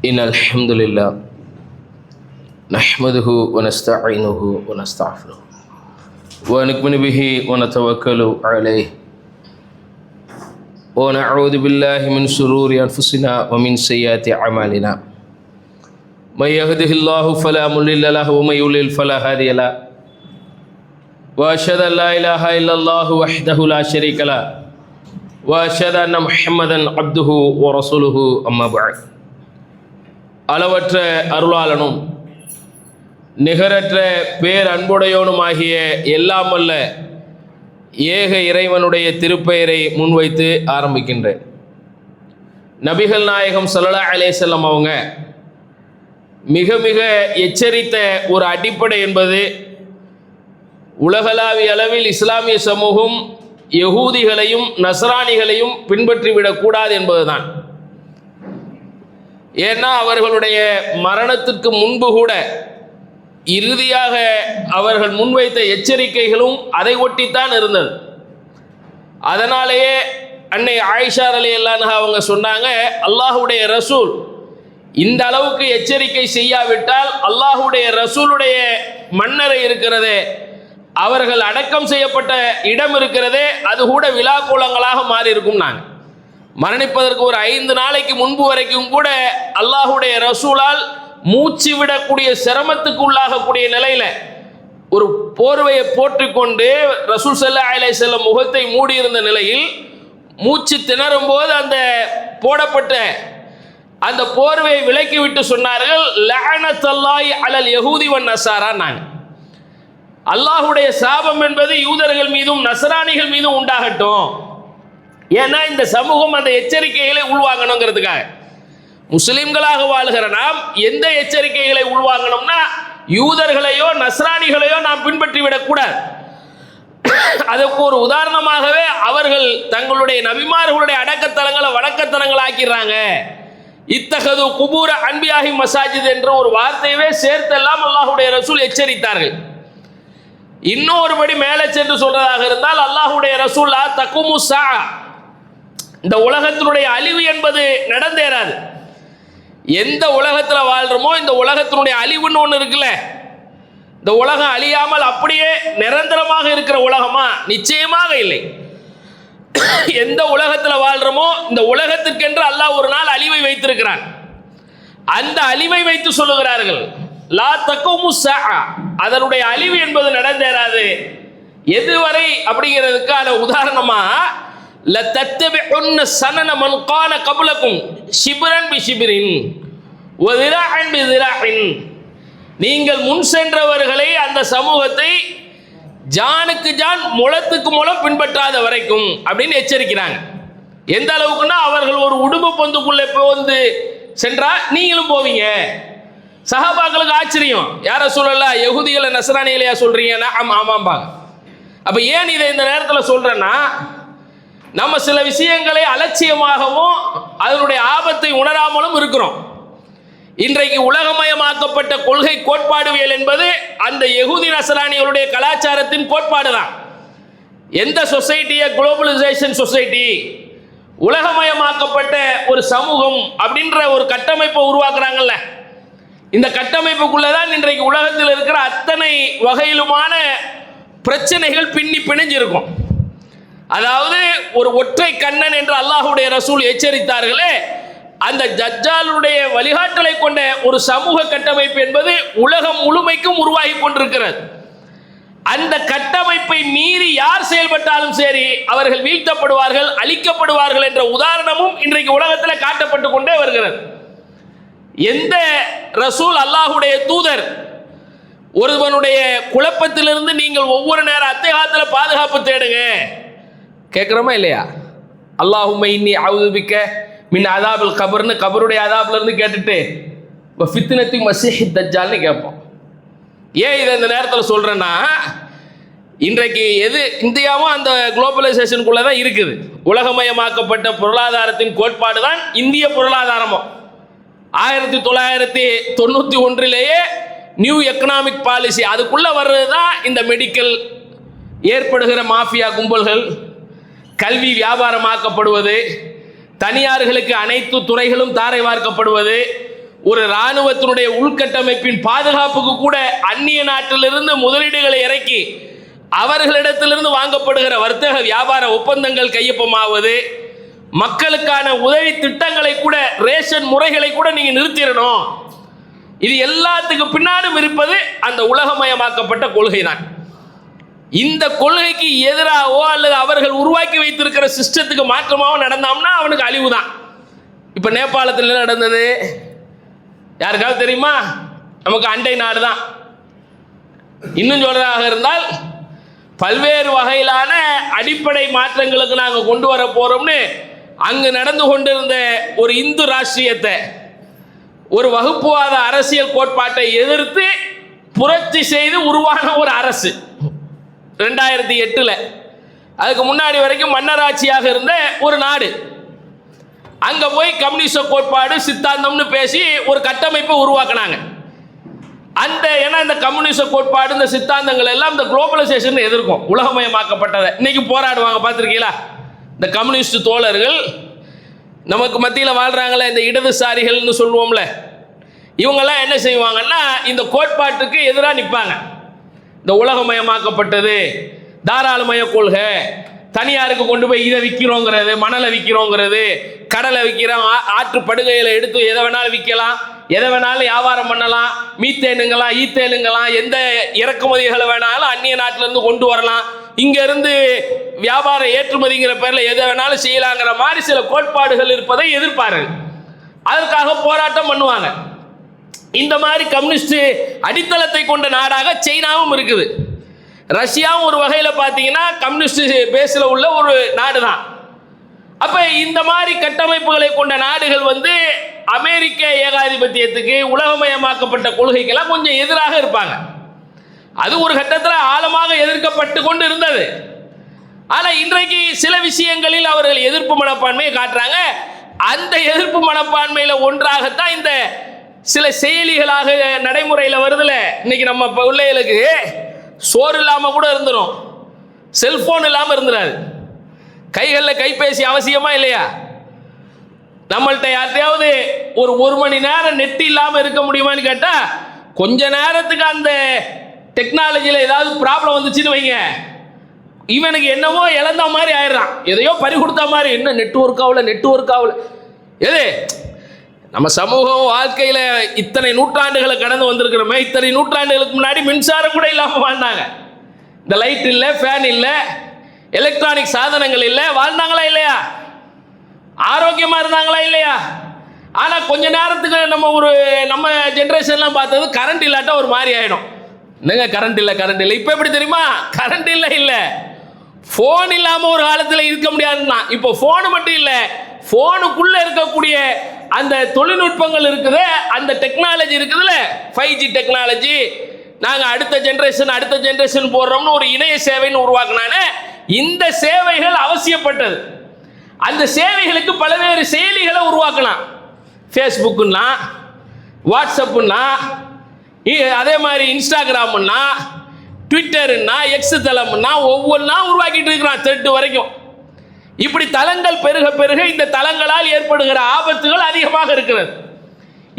إن الحمد لله نحمده ونستعينه ونستغفره ونؤمن به ونتوكل عليه ونعوذ بالله من شرور أنفسنا ومن سيئات أعمالنا من يهده الله فلا مضل له ومن يضلل فلا هادي له وأشهد أن لا إله إلا الله وحده لا شريك له وأشهد أن محمدا عبده ورسوله أما بعد அளவற்ற அருளாளனும் நிகரற்ற பேரன்புடையோனுமாகிய எல்லாம் வல்ல ஏக இறைவனுடைய திருப்பெயரை முன்வைத்து ஆரம்பிக்கின்றேன். நபிகள் நாயகம் ஸல்லல்லாஹு அலைஹி வஸல்லம் அவங்க மிக மிக எச்சரித்த ஒரு அடிப்படை என்பது உலகளாவிய அளவில் இஸ்லாமிய சமூகம் யகூதிகளையும் நஸ்ரானிகளையும் பின்பற்றிவிடக்கூடாது என்பதுதான். ஏன்னா அவர்களுடைய மரணத்திற்கு முன்பு கூட இறுதியாக அவர்கள் முன்வைத்த எச்சரிக்கைகளும் அதை ஒட்டித்தான் இருந்தது. அதனாலேயே அன்னை ஆயிஷா ரலியல்லாஹு அன்ஹா அவங்க சொன்னாங்க, அல்லாஹுடைய ரசூல் இந்த அளவுக்கு எச்சரிக்கை செய்யாவிட்டால் அல்லாஹுடைய ரசூலுடைய மன்னரை இருக்கிறதே, அவர்கள் அடக்கம் செய்யப்பட்ட இடம் இருக்கிறதே, அது கூட விழா கோலங்களாக மாறி இருக்கும். நாங்கள் மரணிப்பதற்கு ஒரு 5 நாளைக்கு முன்பு வரைக்கும் கூட அல்லாஹுடைய ரசூலால் மூச்சு விடக்கூடிய சிரமத்துக்கு உள்ளாகக்கூடிய நிலையில ஒரு போர்வையை போற்றிக்கொண்டு ரசூல் ஸல்லல்லாஹு அலைஹி வஸல்லம் முகத்தை மூடியிருந்த நிலையில் மூச்சு திணறும் போது அந்த போடப்பட்ட அந்த போர்வையை விலக்கி விட்டு சொன்னார்கள், லஅனத்துல்லாஹி அலல் யஹூதி வன் நஸாரா. அல்லாஹுடைய சாபம் என்பது யூதர்கள் மீதும் நஸ்ரானிகள் மீதும் உண்டாகட்டும். ஏன்னா இந்த சமூகம் அந்த எச்சரிக்கைகளை உள்வாங்கணுங்கிறதுக்காக. முஸ்லிம்களாக வாழ்கிற நாம் எந்த எச்சரிக்கைகளை உள்வாங்கணும்னா யூதர்களையோ நஸ்ரானிகளையோ நாம் பின்பற்றி விடக்கூடாது. அதற்கு ஒரு உதாரணமாகவே அவர்கள் தங்களுடைய நபிமார்களுடைய அடக்கத்தலங்களை வணக்கத்தலங்கள் ஆக்கிறாங்க. இத்தகது குபூர அன்பியாகி மசாஜித் என்ற ஒரு வார்த்தையவே சேர்த்தெல்லாம் அல்லாஹுடைய ரசூல் எச்சரித்தார்கள். இன்னொருபடி மேலே சென்று சொல்றதாக இருந்தால் அல்லாஹுடைய ரசூல் லா தகுமு ஸா, இந்த உலகத்தினுடைய அழிவு என்பது நடந்தேறாது. எந்த உலகத்தில் வாழ்றோமோ இந்த உலகத்தினுடைய அழிவுன்னு ஒன்று இருக்குல்ல, இந்த உலகம் அழியாமல் அப்படியே நிரந்தரமாக இருக்கிற உலகமா? நிச்சயமாக இல்லை. எந்த உலகத்தில் வாழ்றோமோ இந்த உலகத்திற்கென்று அல்லாஹ் ஒரு நாள் அழிவை வைத்திருக்கிறான். அந்த அழிவை வைத்து சொல்லுகிறார்கள் லா தகுமு ஸா, அதனுடைய அழிவு என்பது நடந்தேறாது. எதுவரை அப்படிங்கிறதுக்கான உதாரணமா லதத்தபிஉன்ன ஸனன மன் கான கப்லகும் ஷிப்ரன் பிஷிப்ரின் வ ஸிராஅன் பிஸிராஇன், நீங்கள் முன் சென்றவர்களை அந்த சமூகத்தை ஜானுக்கு ஜான் முளத்துக்கு முளம் பின்பற்றாத வரைக்கும் அப்படின்னு எச்சரிக்கிறாங்க. எந்த அளவுக்குன்னா அவர்கள் ஒரு உடும்பு பொந்துக்குள்ளே வந்து சென்றா நீங்களும் போவீங்க. சஹாபாக்களுக்கு ஆச்சரியம், யார சொல்லலாம் யஹூதிகளை நஸ்ரானிகளையா சொல்றீங்கன்னா ஆமாம்பாங்க. அப்ப ஏன் இதை இந்த நேரத்தில் சொல்றேன்னா, நம்ம சில விஷயங்களை அலட்சியமாகவும் அதனுடைய ஆபத்தை உணராமலும் இருக்கிறோம். இன்றைக்கு உலகமயமாக்கப்பட்ட கொள்கை கோட்பாடுவியல் என்பது அந்த யஹூதி நஸ்ரானிகளுடைய கலாச்சாரத்தின் கோட்பாடு தான். எந்த சொசைட்டியை குளோபலைசேஷன் சொசைட்டி, உலகமயமாக்கப்பட்ட ஒரு சமூகம் அப்படின்ற ஒரு கட்டமைப்பை உருவாக்குறாங்கல்ல, இந்த கட்டமைப்புக்குள்ளதான் இன்றைக்கு உலகத்தில் இருக்கிற அத்தனை வகையிலுமான பிரச்சனைகள் பின்னி பிணைஞ்சிருக்கும். அதாவது ஒரு ஒற்றை கண்ணன் என்று அல்லாஹுடைய ரசூல் எச்சரித்தார்களே, அந்த தஜ்ஜாலுடைய வழிகாட்டலை கொண்ட ஒரு சமூக கட்டமைப்பு என்பது உலகம் முழுமைக்கும் உருவாகி கொண்டிருக்கிறது. அந்த கட்டமைப்பை மீறி யார் செயல்பட்டாலும் சரி அவர்கள் வீழ்த்தப்படுவார்கள், அழிக்கப்படுவார்கள் என்ற உதாரணமும் இன்றைக்கு உலகத்தில் காட்டப்பட்டு கொண்டே வருகிறது. எந்த ரசூல் அல்லாஹுடைய தூதர் ஒருவனுடைய குழப்பத்திலிருந்து நீங்கள் ஒவ்வொரு நேரம் அத்தியாயத்தில் பாதுகாப்பு தேடுங்க கேட்குறோமா இல்லையா? அல்லாஹும்ம இன்னி அஊது பிக்க மின் அதாபில் கபர்னு கபருடைய அதாப்ல இருந்து கேட்டுட்டு ஃபித்னத்தி மஸீஹ் தஜ்ஜால்னு கேட்போம். ஏன் இதை இந்த நேரத்தில் சொல்றேன்னா, இன்றைக்கு எது இந்தியாவும் அந்த குளோபலைசேஷனுக்குள்ள தான் இருக்குது. உலகமயமாக்கப்பட்ட பொருளாதாரத்தின் கோட்பாடு தான் இந்திய பொருளாதாரமும். 1991 நியூ எக்கனாமிக் பாலிசி அதுக்குள்ள வர்றது தான் இந்த மெடிக்கல், ஏற்படுகிற மாஃபியா கும்பல்கள், கல்வி வியாபாரமாக்கப்படுவது, தனியார்களுக்கு அனைத்து துறைகளும் தாரை வார்க்கப்படுவது, ஒரு இராணுவத்தினுடைய உள்கட்டமைப்பின் பாதுகாப்புக்கு கூட அந்நிய நாட்டிலிருந்து முதலீடுகளை இறக்கி அவர்களிடத்திலிருந்து வாங்கப்படுகிற வர்த்தக வியாபார ஒப்பந்தங்கள் கையொப்பமாவது, மக்களுக்கான உதவி திட்டங்களை கூட, ரேஷன் முறைகளை கூட நீங்க நிறுத்திடணும். இது எல்லாத்துக்கு பின்னாலும் இருப்பது அந்த உலகமயமாக்கப்பட்ட கொள்கை தான். இந்த கொள்கைக்கு எதிராகவோ அல்லது அவர்கள் உருவாக்கி வைத்திருக்கிற சிஸ்டத்துக்கு மாற்றமாகவோ நடந்தோம்னா அவனுக்கு அழிவு தான். இப்போ நேபாளத்தில் என்ன நடந்தது யாருக்காவது தெரியுமா? நமக்கு அண்டை நாடு தான். இன்னும் சொல்றதாக இருந்தால் பல்வேறு வகையிலான அடிப்படை மாற்றங்களுக்கு நாங்கள் கொண்டு வர போறோம்னு அங்கு நடந்து கொண்டிருந்த ஒரு இந்து ராஷ்டிரியத்தை, ஒரு வகுப்புவாத அரசியல் கோட்பாட்டை எதிர்த்து புரட்சி செய்து உருவான ஒரு அரசு 2008. அதுக்கு முன்னாடி வரைக்கும் மன்னராட்சியாக இருந்த ஒரு நாடு. அங்க போய் கம்யூனிஸ்ட கோட்பாடு சித்தாந்தம்னு பேசி ஒரு கட்டமைப்பை உருவாக்குனாங்க. ஏன்னா இந்த கம்யூனிஸ்ட கோட்பாடு, இந்த சித்தாந்தங்கள் எல்லாம் இந்த குளோபலைசேஷன் எதிர்க்கும், உலகமயமாக்கப்பட்டதை. இன்னைக்கு போராடுவாங்க, பார்த்துருக்கீங்களா? இந்த கம்யூனிஸ்ட் தோழர்கள் நமக்கு மத்தியில் வாழ்றாங்களே, இந்த இடதுசாரிகள்னு சொல்லுவோம்ல, இவங்கெல்லாம் என்ன செய்வாங்கன்னா இந்த கோட்பாட்டுக்கு எதிராக நிற்பாங்க. இந்த உலகமயமாக்கப்பட்டது, தாராளமய கொள்கை, தனியாருக்கு கொண்டு போய் இதை விற்கிறோங்கிறது, மணலை விற்கிறோங்கிறது, கடலை விற்கிறோம், ஆற்று படுகையில் எடுத்து எதை வேணாலும் விற்கலாம், எதை வேணாலும் வியாபாரம் பண்ணலாம், மீத்தேனுங்களாம், ஈத்தேனுங்களாம், எந்த இறக்குமதிகளை வேணாலும் அந்நிய நாட்டிலேருந்து கொண்டு வரலாம், இங்கேருந்து வியாபார ஏற்றுமதிங்கிற பேரில் எதை வேணாலும் செய்யலாங்கிற மாதிரி சில கோட்பாடுகள் இருப்பதை எதிர்ப்பார்கள். அதற்காக போராட்டம் பண்ணுவாங்க. இந்த மாதிரி கம்யூனிஸ்ட் அடித்தளத்தை கொண்ட நாடாக சைனாவும் இருக்குது. ரஷ்யாவும் ஒரு வகையில் பார்த்தீங்கன்னா கம்யூனிஸ்ட் பேஸில் உள்ள ஒரு நாடு தான். அப்போ இந்த மாதிரி கட்டமைப்புகளை கொண்ட நாடுகள் அமெரிக்க ஏகாதிபத்தியத்துக்கு, உலகமயமாக்கப்பட்ட கொள்கைக்கெல்லாம் கொஞ்சம் எதிராக இருப்பாங்க. அது ஒரு கட்டத்தில் ஆழமாக எதிர்க்கப்பட்டு கொண்டு இருந்தது. ஆனால் இன்றைக்கு சில விஷயங்களில் அவர்கள் எதிர்ப்பு மனப்பான்மையை காட்டுறாங்க. அந்த எதிர்ப்பு மனப்பான்மையில் ஒன்றாகத்தான் இந்த சில செயலிகளாக நடைமுறையில் வருதுல. இன்னைக்கு நம்ம பிள்ளைகளுக்கு சோறு இல்லாமல் கூட இருந்துடும், செல்போன் இல்லாமல் இருந்துடாது. கைகளில் கைபேசி அவசியமா இல்லையா? நம்மள்கிட்ட யார்ட்டையாவது ஒரு மணி நேரம் நெட் இல்லாமல் இருக்க முடியுமான்னு கேட்டால், கொஞ்ச நேரத்துக்கு அந்த டெக்னாலஜியில் ஏதாவது ப்ராப்ளம் வந்துச்சுன்னு வைங்க, இவனுக்கு என்னவோ இழந்த மாதிரி ஆயிடுறான், எதையோ பறி கொடுத்த மாதிரி. என்ன நெட்வொர்க் ஆகல. எது நம்ம சமூகம் வாழ்க்கையில் இத்தனை நூற்றாண்டுகளை கடந்து வந்திருக்கிறோமே, இத்தனை நூற்றாண்டுகளுக்கு முன்னாடி மின்சாரம் கூட இல்லாமல் வாழ்ந்தாங்க. இந்த லைட் இல்லை, ஃபேன் இல்லை, எலக்ட்ரானிக் சாதனங்கள் இல்லை, வாழ்ந்தாங்களா இல்லையா? ஆரோக்கியமாக இருந்தாங்களா இல்லையா? ஆனால் கொஞ்ச நேரத்துக்கு நம்ம ஜென்ரேஷன்லாம் பார்த்தது கரண்ட் இல்லாட்டா ஒரு மாதிரி ஆகிடும். என்னங்க கரண்ட் இல்லை. இப்போ எப்படி தெரியுமா? கரண்ட் இல்லை, ஃபோன் இல்லாமல் ஒரு காலத்தில் இருக்க முடியாதுன்னா, இப்போ ஃபோனு மட்டும் இல்லை, ஃபோனுக்குள்ளே இருக்கக்கூடிய அந்த தொழில்நுட்பங்கள் இருக்குது, அந்த டெக்னாலஜி இருக்குதுல்ல, 5G டெக்னாலஜி, நாங்கள் அடுத்த ஜென்ரேஷன் போடுறோம்னு ஒரு இணைய சேவைன்னு உருவாக்குனானே, இந்த சேவைகள் அவசியப்பட்டது. அந்த சேவைகளுக்கு பல்வேறு செயலிகளை உருவாக்கலாம். ஃபேஸ்புக்குன்னா, வாட்ஸ்அப்புன்னா, அதே மாதிரி இன்ஸ்டாகிராம்னா, ட்விட்டருன்னா, எக்ஸ் தளம்னா, ஒவ்வொன்றா உருவாக்கிட்டு இருக்கிறான் த்ரெட் வரைக்கும். இப்படி தளங்கள் பெருக இந்த தளங்களால் ஏற்படுகிற ஆபத்துகள் அதிகமாக இருக்கிறது.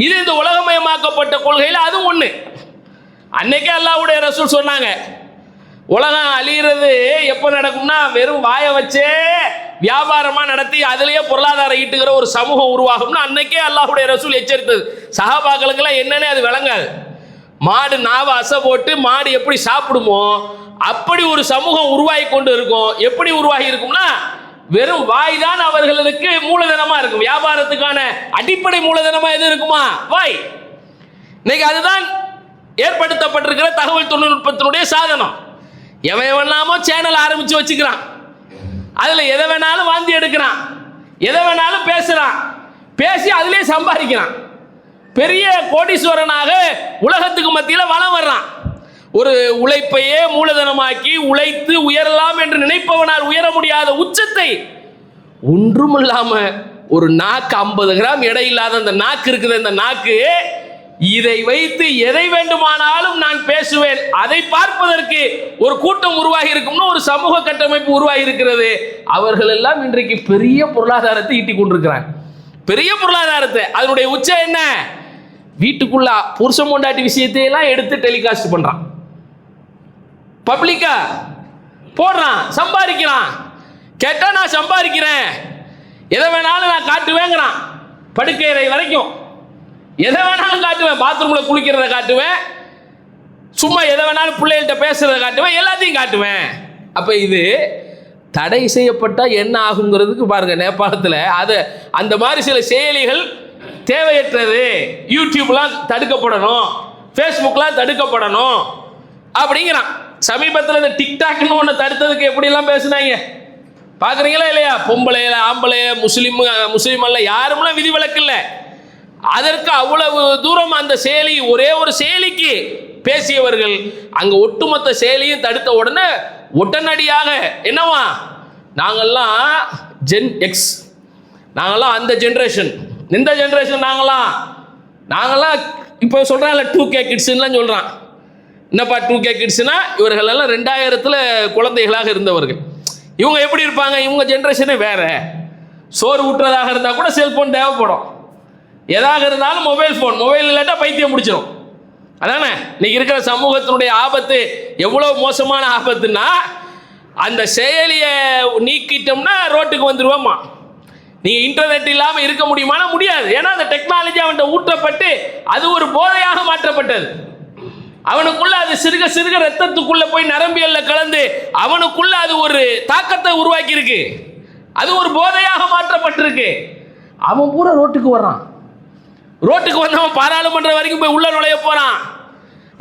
இது இந்த உலகமயமாக்கப்பட்ட கொள்கையில் அது ஒன்று. அன்னைக்கே அல்லாஹ்வுடைய ரசூல் சொன்னாங்க, உலகம் அழிகிறது எப்போ நடக்கும்னா, வெறும் வாயை வச்சே வியாபாரமாக நடத்தி அதிலேயே பொருளாதாரம் ஈட்டுகிற ஒரு சமூகம் உருவாகும்னு அன்னைக்கே அல்லாஹ்வுடைய ரசூல் எச்சரித்தது. சஹாபாக்களுக்கெல்லாம் என்னன்னே அது விளங்காது. மாடு நாவை அசை போட்டு மாடு எப்படி சாப்பிடுமோ அப்படி ஒரு சமூகம் உருவாகி கொண்டு இருக்கும். எப்படி உருவாகி இருக்கும்னா, வெறும் வாய் தான் அவர்களுக்கு மூலதனமா இருக்கும். வியாபாரத்துக்கான அடிப்படை மூலதனமா எது இருக்குமா? வாய். இன்னைக்கு அதுதான் ஏற்படுத்தப்பட்டிருக்கிற தகவல் தொழில்நுட்பத்தினுடைய சாதனம். எவன் வேணாமோ சேனல் ஆரம்பிச்சு வச்சுக்கிறான், அதுல எதை வேணாலும் வாந்தி எடுக்கிறான், எதை வேணாலும் பேசுறான், பேசி அதிலே சம்பாதிக்கிறான். பெரிய கோடீஸ்வரனாக உலகத்துக்கு மத்தியில் வளம் வர்றான். ஒரு உழைப்பையே மூலதனமாக்கி உழைத்து உயரலாம் என்று நினைப்பவனால் உயர முடியாத உச்சத்தை, ஒன்றுமில்லாம ஒரு நாக்கு 50 கிராம் எடை இல்லாத அந்த நாக்கு இருக்குது, அந்த நாக்கு இதை வைத்து எதை வேண்டுமானாலும் நான் பேசுவேன், அதை பார்ப்பதற்கு ஒரு கூட்டம் உருவாகி இருக்கும்னு ஒரு சமூக கட்டமைப்பு உருவாகி இருக்கிறது. அவர்கள் எல்லாம் இன்றைக்கு பெரிய பொருளாதாரத்தை ஈட்டிக் கொண்டிருக்கிறாங்க. பெரிய பொருளாதாரத்தை. அதனுடைய உச்சம் என்ன? வீட்டுக்குள்ள புருஷன் பொண்டாட்டி விஷயத்தையெல்லாம் எடுத்து டெலிகாஸ்ட் பண்றான், பப்ளிக்கா போடுறான், சம்பாதிக்கிறான். கேட்டா நான் சம்பாதிக்கிறேன், எதை வேணாலும் நான் காட்டுவேங்கிறான். படுக்கையறை வரைக்கும் எதை வேணாலும் காட்டுவேன், பாத்ரூம்ல குளிக்கிறத காட்டுவேன், சும்மா எதை வேணாலும் பிள்ளைகள்கிட்ட பேசுறத காட்டுவேன், எல்லாத்தையும் காட்டுவேன். அப்ப இது தடை செய்யப்பட்டா என்ன ஆகுங்கிறதுக்கு பாருங்க. நேபாளத்தில் அது அந்த மாதிரி சில செயலிகள் தேவையற்றது, யூடியூப்லாம் தடுக்கப்படணும், ஃபேஸ்புக்லாம் தடுக்கப்படணும் அப்படிங்கிறான். சமீபத்தில் இந்த டிக்டாக்னு ஒன்று தடுத்ததுக்கு எப்படிலாம் பேசுனாங்க பார்க்குறீங்களா இல்லையா? பொம்பளையில ஆம்பளைய முஸ்லீம் அல்ல யாருமெல்லாம் விதிவிலக்கு இல்லை. அதற்கு அவ்வளவு தூரம் அந்த செயலி, ஒரே ஒரு செயலிக்கு பேசியவர்கள் அங்கே ஒட்டுமொத்த செயலியும் தடுத்த உடனே உடனடியாக என்னவா, நாங்கள்லாம் ஜென் எக்ஸ், நாங்கள்லாம் அந்த ஜென்ரேஷன், இந்த ஜென்ரேஷன், நாங்கள்லாம் இப்போ சொல்கிறாங்கல்ல 2K கிட்ஸ்லாம் சொல்கிறான். என்னப்பா 2K கிட்ஸ்னா இவர்கள் எல்லாம் 2000 குழந்தைகளாக இருந்தவர்கள். இவங்க எப்படி இருப்பாங்க? இவங்க ஜென்ரேஷனே வேற. சோறு ஊட்டுறதாக இருந்தால் கூட செல்போன் தேவைப்படும், எதாக இருந்தாலும் மொபைல் இல்லாட்டா பைத்தியம் முடிச்சிடும். அதானே இன்னைக்கு இருக்கிற சமூகத்தினுடைய ஆபத்து. எவ்வளோ மோசமான ஆபத்துன்னா, அந்த செயலியை நீக்கிட்டோம்னா ரோட்டுக்கு வந்துடுவோமா. நீங்கள் இன்டர்நெட் இல்லாமல் இருக்க முடியுமானா முடியாது. ஏன்னா அந்த டெக்னாலஜி அவன்கிட்ட ஊற்றப்பட்டு அது ஒரு போதையாக மாற்றப்பட்டது. அவனுக்குள்ள அது சிறுக சிறுக ரத்தத்துக்குள்ள போய் நரம்பியல்ல கலந்து அவனுக்குள்ள அது ஒரு தாக்கத்தை உருவாக்கி இருக்கு. அது ஒரு போதையாக மாற்றப்பட்டிருக்கு. அவன் பூரா ரோட்டுக்கு வர்றான். ரோட்டுக்கு வந்தவன் பாராளுமன்றம் வரைக்கும் போய் உள்ள நுழைய போறான்.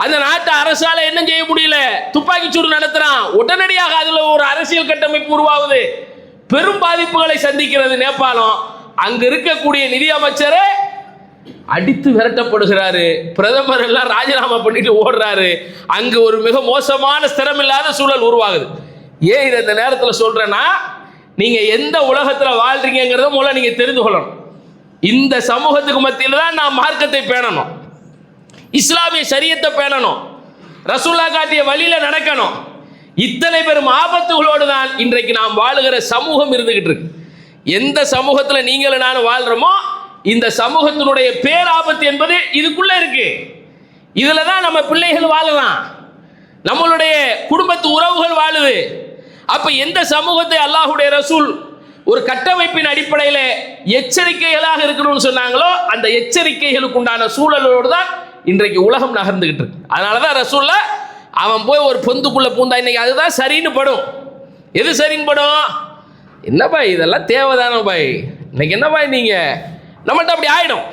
அந்த நாட்டு அரசால என்ன செய்ய முடியல, துப்பாக்கி சூடு நடத்துறான். உடனடியாக அதுல ஒரு அரசியல் கட்டமைப்பு உருவாகுது, பெரும் பாதிப்புகளை சந்திக்கிறது நேபாளம். அங்க இருக்கக்கூடிய நிதி அமைச்சரே அடித்து விரட்டப்படுகிறாரு, பிரதமர் எல்லாம் ராஜினாமா பண்ணிட்டு ஓடுறாரு. அங்கு ஒரு மிக மோசமான ஸ்திரமில்லாத சூழல் உருவாகுது. ஏன் இதை இந்த நேரத்தில் சொல்றேன்னா, நீங்க எந்த உலகத்துல வாழ்றீங்கிறத மூலம் நீங்க தெரிந்து கொள்ளணும். இந்த சமூகத்துக்கு மத்தியில் தான் நாம் மார்க்கத்தை பேணணும், இஸ்லாமிய ஷரியத்தை பேணணும், ரசூலுல்லாஹ் காட்டிய வழியில நடக்கணும். இத்தனை பெரும் ஆபத்துகளோடு தான் இன்றைக்கு நாம் வாழுகிற சமூகம் இருந்துகிட்டு இருக்கு. எந்த சமூகத்துல நீங்களும் நானும் வாழ்றோமோ இந்த சமூகத்தினுடைய பேராபத்து என்பது இதுக்குள்ள இருக்கு. இதுல தான் நம்ம பிள்ளைகள் வாழலாம், நம்மளுடைய குடும்பத்து உறவுகள் வாழுது. அப்ப எந்த சமூகத்தை அல்லாஹ்வுடைய ரசூல் ஒரு கட்டமைப்பின் அடிப்படையில் எச்சரிக்கைகளாக இருக்கணும்னு சொன்னாங்களோ அந்த எச்சரிக்கைகளுக்கு உண்டான சூழலோடு தான் இன்றைக்கு உலகம் நகர்ந்துகிட்டு இருக்கு. அதனாலதான் ரசூல்ல அவன் போய் ஒரு பொந்துக்குள்ள பூந்தா இன்னைக்கு அதுதான் சரின்னு படும். எது சரின்னு படும்? என்ன பாய் இதெல்லாம் தேவைதானே பாய், இன்னைக்கு என்ன பாய் நீங்க நம்மகிட்ட அப்படி ஆயிடும்.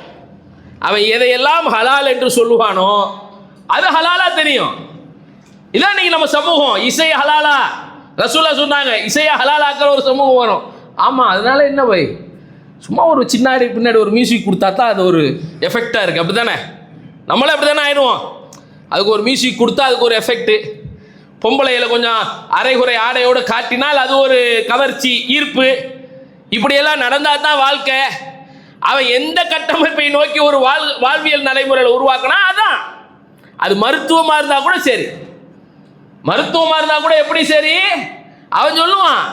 அவன் எதையெல்லாம் ஹலால் என்று சொல்லுவானோ அது ஹலாலா தெரியும். இதான் இன்னைக்கு நம்ம சமூகம். இசை ஹலாலா, ரசூலா சொன்னாங்க இசையை ஹலாலாக்குற ஒரு சமூகம் வரும். ஆமாம், அதனால என்ன பாய், சும்மா ஒரு சின்னாடி பின்னாடி ஒரு மியூசிக் கொடுத்தா தான் அது ஒரு எஃபெக்டாக இருக்குது. அப்படி தானே நம்மளே அப்படி தானே ஆயிடுவோம். அதுக்கு ஒரு மியூசிக் கொடுத்தா அதுக்கு ஒரு எஃபெக்ட்டு. பொம்பளையில் கொஞ்சம் அரைகுறை ஆடையோடு காட்டினால் அது ஒரு கவர்ச்சி, ஈர்ப்பு. இப்படியெல்லாம் நடந்தால் தான் வாழ்க்கை. அவன் எந்த கட்டமைப்பை நோக்கி ஒரு வாழ்வியல் நடைமுறையில் உருவாக்கினா அதான். அது மருத்துவமாக இருந்தால் கூட சரி, மருத்துவமாக இருந்தால் கூட எப்படி சரி, அவன் சொல்லுவான்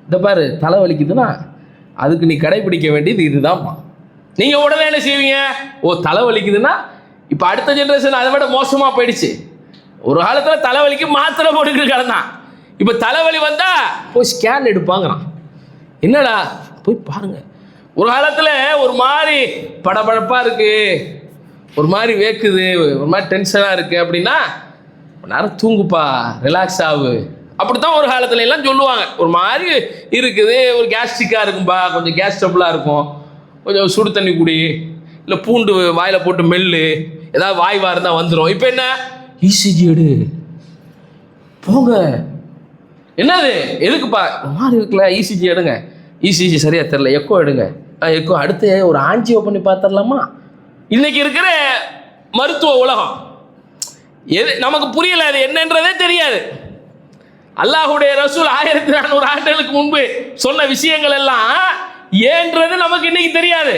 இந்த பாரு தலை வலிக்குதுன்னா அதுக்கு நீ கடைபிடிக்க வேண்டியது இதுதான்மா. நீங்கள் உடனே என்ன செய்வீங்க? ஓ தலை வலிக்குதுன்னா இப்போ அடுத்த ஜென்ரேஷன் அதை விட மோசமாக போயிடுச்சு. ஒரு காலத்தில் தலைவலிக்கு மாத்திரை போட்டுக்கிட்டு கிடந்தான், இப்போ தலைவலி வந்தால் போய் ஸ்கேன் எடுப்பாங்கிறான். என்னடா போய் பாருங்க. ஒரு காலத்தில் ஒரு மாதிரி படபடப்பாக இருக்குது, ஒரு மாதிரி வேக்குது, ஒரு மாதிரி டென்ஷனாக இருக்குது அப்படின்னா நேரம் தூங்குப்பா, ரிலாக்ஸ் ஆகு, அப்படித்தான் ஒரு காலத்துல எல்லாம் சொல்லுவாங்க. ஒரு மாதிரி இருக்குது, ஒரு கேஸ்ட்ரிக்காக இருக்கும்பா, கொஞ்சம் கேஸ் ட்ரபிளாக இருக்கும், கொஞ்சம் சுடு தண்ணி குடி, இல்லை பூண்டு வாயில் போட்டு மெல்லு, ஏதாவது வாய்வா இருந்தால் வந்துடும். இப்போ என்ன இசிஜி எடு போங்க. என்னது எதுக்குப்பா மாதிரி இருக்குல்ல, இசிஜி எடுங்க. இசிஜி சரியாக தெரில, எக்கோ எடுங்க. எக்கோ அடுத்து ஒரு ஆஞ்சியோ பண்ணி பார்த்துடலாமா? இன்னைக்கு இருக்கிற மருத்துவ உலகம் எது நமக்கு புரியல, அது என்னன்றதே தெரியாது. அல்லாஹ்வுடைய ரசூல் 1400 ஆண்டுகளுக்கு முன்பு சொன்ன விஷயங்கள் எல்லாம் ஏன்றது நமக்கு இன்னைக்கு தெரியாது.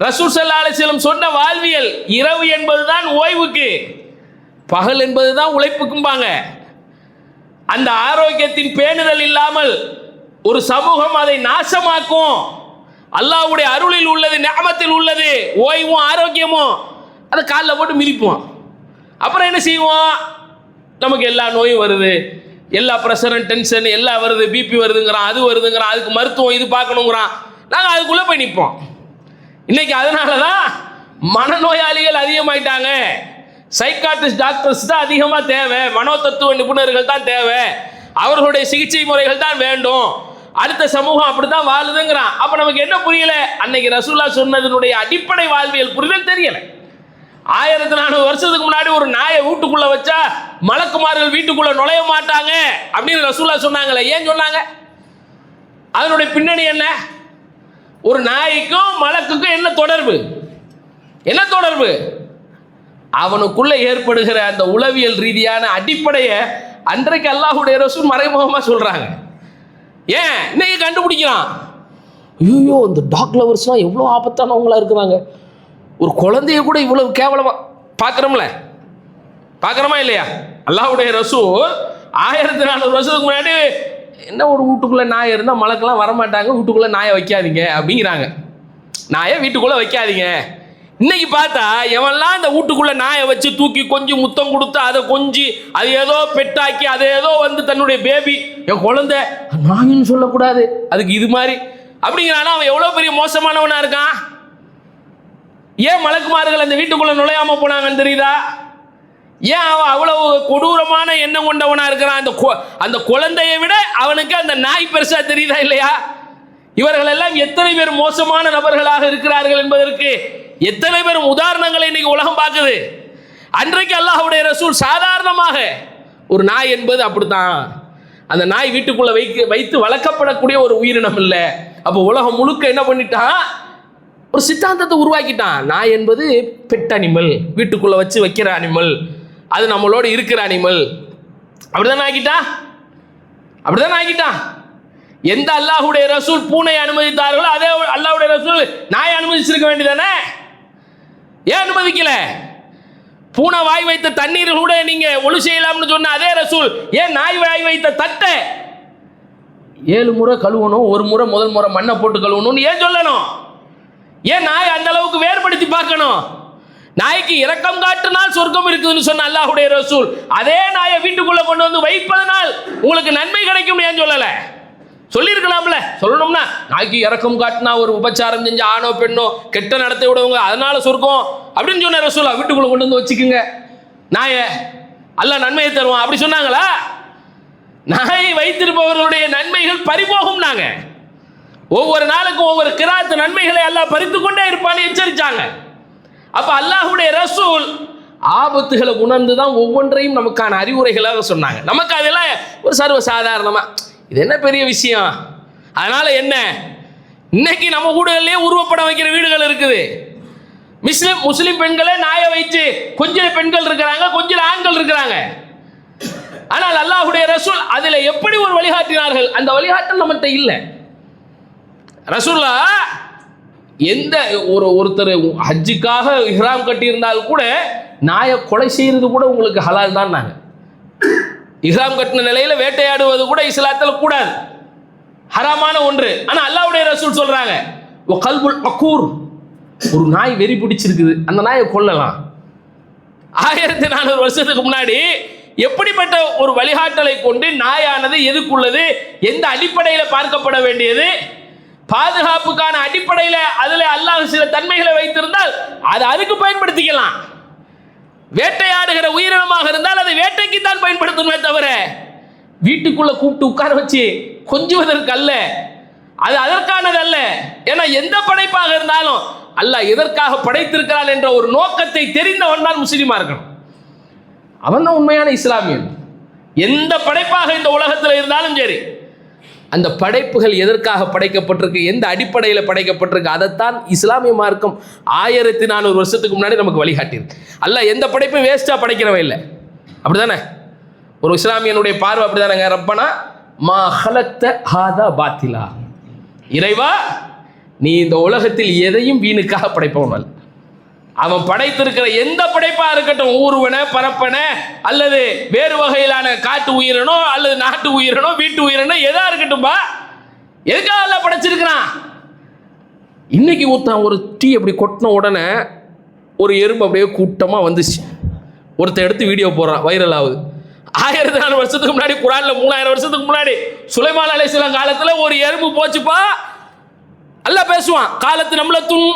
ரசூல் ஸல்லல்லாஹு அலைஹி வஸல்லம் சொன்ன வாழ்வியல், இரவு என்பதுதான் ஓய்வுக்கு, பகல் என்பதுதான் உழைப்புக்கும்பாங்க. அந்த ஆரோக்கியத்தின் பேணுதல் இல்லாமல் ஒரு சமூகம் அதை நாசமாக்கும். அல்லாஹ்வுடைய அருளில் உள்ளது, நிஅமத்தில் உள்ளது, ஓய்வும் ஆரோக்கியமும், அதை காலில் போட்டு மிதிப்போம். அப்புறம் என்ன செய்வோம்? நமக்கு எல்லா நோயும் வருது, எல்லா ப்ரெஷரும் டென்ஷன் எல்லாம் வருது, பிபி வருதுங்கிறான், அது வருதுங்கிறான், அதுக்கு மருத்துவம் இது பார்க்கணுங்கிறான். நாங்கள் அதுக்குள்ளே போய் நிற்போம். இன்னைக்கு அதனால தான் மனநோயாளிகள் அதிகமாயிட்டாங்க. சைக்காட்ரிஸ்ட் டாக்டர்ஸ் தான் அதிகமாக தேவை, மனோதத்துவ நிபுணர்கள் தான் தேவை, அவர்களுடைய சிகிச்சை முறைகள் தான் வேண்டும், அடுத்த சமூகம் அப்படித்தான் வாழுதுங்கிறான். அப்போ நமக்கு என்ன புரியல? அன்னைக்கு ரசூலுல்லாஹ் சொன்னதனுடைய அடிப்படை வாழ்வியல் புரிதல் தெரியலை. 1400 வருஷத்துக்கு முன்னாடி ஒரு நாயை வீட்டுக்குள்ள வச்சா மலக்குமார்கள் வீட்டுக்குள்ள நுழைய மாட்டாங்க அப்படின்னு ரசூலுல்லாஹ் சொன்னாங்களே, ஏன் சொன்னாங்க? அதனுடைய பின்னணி என்ன? ஒரு நாய்க்கும் மலக்குக்கும் என்ன தொடர்பு? என்ன தொடர்பு? அவனுக்குள்ள ஏற்படுகிற அந்த உளவியல் ரீதியான அடிப்படையை அன்றைக்கு அல்லாஹ்வுடைய ரசூல் மறைமுகமா சொல்றாங்க. ஏன் இன்னைக்கு கண்டுபிடிக்கிறான்? ஐயோ, இந்த டாக் லவர்ஸ்லாம் எவ்வளோ ஆபத்தானவங்களா இருக்கிறாங்க. ஒரு குழந்தைய கூட இவ்வளவு கேவலமா பார்க்குறோமா இல்லையா? அல்லாஹ்வுடைய ரசூல் 1400 வருஷத்துக்கு முன்னாடி என்ன, ஒரு வீட்டுக்குள்ளே நாய் இருந்தால் மலக்கெல்லாம் வரமாட்டாங்க, வீட்டுக்குள்ளே நாயை வைக்காதீங்க அப்படிங்கிறாங்க. நாயை வீட்டுக்குள்ளே வைக்காதீங்க. இன்னைக்கு பார்த்தா எவன்லாம் இந்த வீட்டுக்குள்ளே நாயை வச்சு தூக்கி கொஞ்சம் முத்தம் கொடுத்து அதை கொஞ்சி அது ஏதோ பெட்டாக்கி அதை ஏதோ தன்னுடைய பேபி என் குழந்தை நாயின்னு சொல்லக்கூடாது அதுக்கு இது மாதிரி அப்படிங்கிறானா, அவன் எவ்வளோ பெரிய மோசமானவனா இருக்கான். ஏன் மலக்குமார்கள் அந்த வீட்டுக்குள்ளே நுழையாமல் போனாங்கன்னு தெரியுதா? ஏன் அவன் அவ்வளவு கொடூரமான எண்ணம் கொண்டவனா இருக்கிறான்? அந்த குழந்தையை விட அவனுக்கு அந்த நாய் பெருசா தெரியுதா இல்லையா? இவர்கள் எல்லாம் எத்தனை பேர் மோசமான நபர்களாக இருக்கிறார்கள் என்பதற்கு எத்தனை பேர் உதாரணங்களை இன்னைக்கு உலகம் பார்க்குது. அன்றைக்கு அல்லாஹ்வுடைய ரசூல் சாதாரணமாக ஒரு நாய் என்பது அப்படித்தான், அந்த நாய் வீட்டுக்குள்ள வைத்து வளர்க்கப்படக்கூடிய ஒரு உயிரினம் இல்லை. அப்போ உலகம் முழுக்க என்ன பண்ணிட்டான்? ஒரு சித்தாந்தத்தை உருவாக்கிட்டான். நாய் என்பது பெட் அனிமல், வீட்டுக்குள்ள வச்சு வைக்கிற அனிமல், அது நம்மளோட இருக்கிற அனிமல். அப்படிதான் ஆகிட்டான். எந்த அல்லாஹ்வுடைய ரசூல் பூனை அனுமதித்தார்களோ அதே அல்லாஹ்வுடைய ரசூல் நாய் அனுமதிச்சிருக்க வேண்டியதானே? ஏன் அனுமதிக்கல? பூனை வாய் வைத்த தண்ணீர் கூட நீங்க ஒழு செய்யலாம்னு சொன்ன அதே ரசூல் ஏன் நாய் வாய் வைத்த தட்டை 7 முறை கழுவணும், ஒரு முறை முதல் முறை மண்ணை போட்டு கழுவணும்னு ஏன் சொல்லணும்? ஏன் நாய் அந்த அளவுக்கு வேறுபடுத்தி பார்க்கணும்? நாய்க்கு இரக்கம் காட்டினால் சொர்க்கம் இருக்குதுன்னு சொன்ன அல்லாஹ்வுடைய ரசூல் அதே நாயை வீட்டுக்குள்ள கொண்டு வந்து வைப்பதனால் உங்களுக்கு நன்மை கிடைக்கும் ஏன் சொல்லல? சொல்லியிருக்கலாம்ல. சொல்லணும்னா நாய்க்கு இரக்கம் காட்டினா ஒரு உபச்சாரம் செஞ்ச ஆணோ பெண்ணோ கெட்ட நடத்தை விடுவங்க அதனால சொர்க்கம் அப்படின்னு சொன்ன ரசூலா வீட்டுக்குள்ள கொண்டு வந்து வச்சுக்குங்க நாயை, அல்லாஹ் நன்மையை தருவான் அப்படி சொன்னாங்களா? நாயை வைத்திருப்பவர்களுடைய நன்மைகள் பறிபோகும். நாங்க ஒவ்வொரு நாளுக்கும் ஒவ்வொரு கிராத்து நன்மைகளை அல்லாஹ் பறித்து கொண்டே இருப்பான்னு எச்சரிச்சாங்க. அப்ப அல்லாஹ்வுடைய ரசூல் ஆபத்துகளை உணர்ந்து தான் ஒவ்வொன்றையும் நமக்கான அறிவுரைகளாக சொன்னாங்க. நமக்கு அதெல்லாம் ஒரு சர்வ சாதாரணமா இது என்ன பெரிய விஷயம். அதனால என்ன, இன்னைக்கு நம்ம வீடுகளிலே உருவப்படம் வைக்கிற வீடுகள் இருக்குது. முஸ்லிம் பெண்களே நாயை வைத்து கொஞ்சம் பெண்கள் இருக்கிறாங்க, கொஞ்சம் ஆண்கள் இருக்கிறாங்க. ஆனால் அல்லாஹ்வுடைய ரசூல் அதில் எப்படி ஒரு வழிகாட்டினார்கள், அந்த வழிகாட்டல் நம்மகிட்ட இல்லை. ரசூல்லா எந்த ஒருத்தர் ஹஜ்ஜுக்காக இஹ்ராம் கட்டியிருந்தால் கூட நாயை கொலை செய்யறது கூட உங்களுக்கு ஹலால் தான். நாங்கள் இஹ்ராம் கட்டின நிலையில் வேட்டையாடுவது கூட இஸ்லாத்தில் கூடாது, ஹராமான ஒன்று. ஆனால் அல்லாஹ்வுடைய ரசூல் சொல்றாங்க, கல்புல் அக்கூர், ஒரு நாய் வெறி பிடிச்சிருக்குது அந்த நாயை கொல்லலாம். 1400 வருஷத்துக்கு முன்னாடி எப்படிப்பட்ட ஒரு வழிகாட்டலை கொண்டு நாயானது எதுக்குள்ளது, எந்த அடிப்படையில் பார்க்கப்பட வேண்டியது, பாதுகாப்புக்கான அடிப்படையில் அதில் அல்லாஹ் சில தன்மைகளை வைத்திருந்தால் அதை அதுக்கு பயன்படுத்திக்கலாம். வேட்டையாடுகிற உயிரினமாக இருந்தால் அதை வேட்டைக்கு தான் பயன்படுத்தணுமே தவிர வீட்டுக்குள்ள கூப்பிட்டு உட்கார வச்சு கொஞ்சுவதற்கு அல்ல, அது அதற்கானது அல்ல. ஏன்னா எந்த படைப்பாக இருந்தாலும் அல்லாஹ் எதற்காக படைத்திருக்கிறான் என்ற ஒரு நோக்கத்தை தெரிந்தவன் தான் முஸ்லீமா இருக்கணும். அவன் தான் உண்மையான இஸ்லாமியன். எந்த படைப்பாக இந்த உலகத்தில் இருந்தாலும் சரி, அந்த படைப்புகள் எதற்காக படைக்கப்பட்டிருக்கு, எந்த அடிப்படையில் படைக்கப்பட்டிருக்கு, அதைத்தான் இஸ்லாமிய மார்க்கம் 1400 வருஷத்துக்கு முன்னாடி நமக்கு வழிகாட்டியிருக்கு. அல்லாஹ் எந்த படைப்பும் வேஸ்ட்டாக படைக்கிறவன் இல்லை. அப்படிதானே ஒரு இஸ்லாமியனுடைய பார்வை? அப்படிதானங்க. ரப்பனா மா ஹலக்த ஹாதா பாத்திலா, இறைவா நீ இந்த உலகத்தில் எதையும் வீணுக்காக படைப்பவன் அல்ல. அவன் படைத்திருக்கிற எந்த படைப்பா இருக்கட்டும், ஊர்வன பரப்பன அல்லது வேறு வகையிலான காட்டு உயிரினோ அல்லது நாட்டு உயிரினோ வீட்டு உயிரினோ எதா இருக்கட்டும்பா, எதுக்காக எல்லாம் படைச்சிருக்கிறான்? இன்னைக்கு ஒருத்தன் ஒரு டீ அப்படி கொட்டின உடனே ஒரு எறும்பு அப்படியே கூட்டமாக வந்துச்சு. ஒருத்தன் எடுத்து வீடியோ போடுறான், வைரல் ஆகுது. 1400 வருஷத்துக்கு முன்னாடி, குரான்ல 3000 வருஷத்துக்கு முன்னாடி சுலைமான் அலைஹிஸ்ஸலாம் காலத்தில் ஒரு எறும்பு போச்சுப்பா, அல்லாஹ் பேசுவான். காலத்து நம்மளத்தும்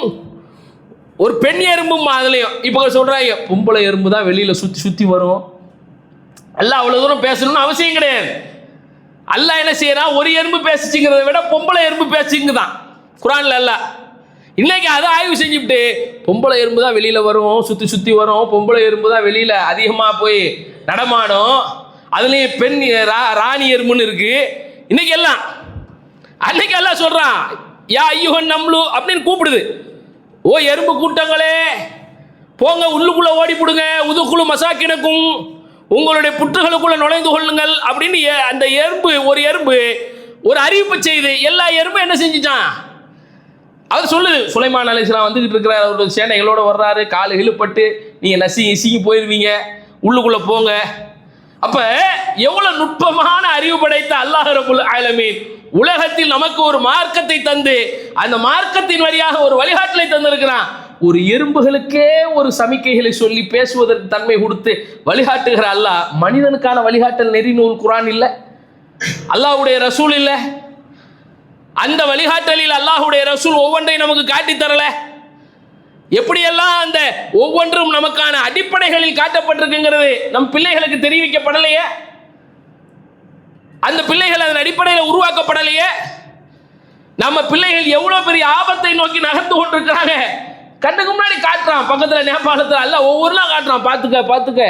ஒரு பெண் எறும்பும் அதுலையும். இப்போ சொல்றாங்க பொம்பளை எறும்பு தான் வெளியில சுத்தி சுத்தி வரும். அல்லாஹ் அவ்வளவு தூரம் பேசணும்னு அவசியம் கிடையாது. அல்லாஹ் என்ன செய்யறான், ஒரு எறும்பு பேசிச்சுங்கிறத விட பொம்பளை எறும்பு பேசிங்க தான் குரான்ல. அல்லாஹ் இன்னைக்கு அதை ஆய்வு செஞ்சுட்டு பொம்பளை எறும்பு தான் வெளியில வரும், சுத்தி சுத்தி வரும், பொம்பளை எறும்பு தான் வெளியில அதிகமா போய் நடமாடும், அதுலயும் பெண் ராணி எறும்புன்னு இருக்கு இன்னைக்கு எல்லாம். அன்னைக்கு எல்லாம் சொல்றான் யா ஐயுகன் நம்லு அப்படின்னு கூப்பிடுது. ஓ எறும்பு கூட்டங்களே போங்க, உள்ளுக்குள்ள ஓடி போடுங்க, உதுக்குழு மசாக்கினக்கும், உங்களுடைய புற்றுகளுக்குள்ள நுழைந்து கொள்ளுங்கள் அப்படின்னு அந்த எறும்பு, ஒரு எறும்பு ஒரு அறிவிப்பு செய்து எல்லா எறும்பும் என்ன செஞ்சுச்சான், அவர் சொல்லுது. சுலைமான் அலைஹிஸ்ஸலாம் வந்துகிட்டு இருக்கிறார், அவருடைய சேனைகளோட வர்றாரு, காலு இழுப்பட்டு நீங்க நசுங்கி போயிருவீங்க, உள்ளுக்குள்ள போங்க. அப்ப எவ்வளவு நுட்பமான அறிவு படைத்த அல்லாஹ் ரப்புல் ஆலமீன் உலகத்தில் நமக்கு ஒரு மார்க்கத்தை தந்து அந்த மார்க்கத்தின் வழியாக ஒரு வழிகாட்டலை தந்திருக்கிறான். ஒரு எறும்புகளுக்கே ஒரு சமிக்கைகளை சொல்லி பேசுவதற்கு தன்மை கொடுத்து வழிகாட்டுகிற அல்லாஹ் மனிதனுக்கான வழிகாட்டல் நெறிநூல் குரான் இல்லை, அல்லாஹ்வுடைய ரசூல் இல்லை. அந்த வழிகாட்டலில் அல்லாஹ்வுடைய ரசூல் ஒவ்வொன்றையும் நமக்கு காட்டி தரல. எப்படியெல்லாம் அந்த ஒவ்வொன்றும் நமக்கான அடிப்படைகளில் காட்டப்பட்டிருக்குங்கிறது நம் பிள்ளைகளுக்கு தெரிவிக்கப்படலையே, அந்த பிள்ளைகள் அதன் அடிப்படையில் உருவாக்கப்படலையே. நம்ம பிள்ளைகள் எவ்வளவு பெரிய ஆபத்தை நோக்கி நகர்ந்து கொண்டிருக்கிறாங்க, கண்ணுக்கு முன்னாடி காட்டுறான். பக்கத்துல நேபாளத்தில் அல்ல ஒவ்வொருலாம் காட்டுறான், பார்த்துக்க பார்த்துக்க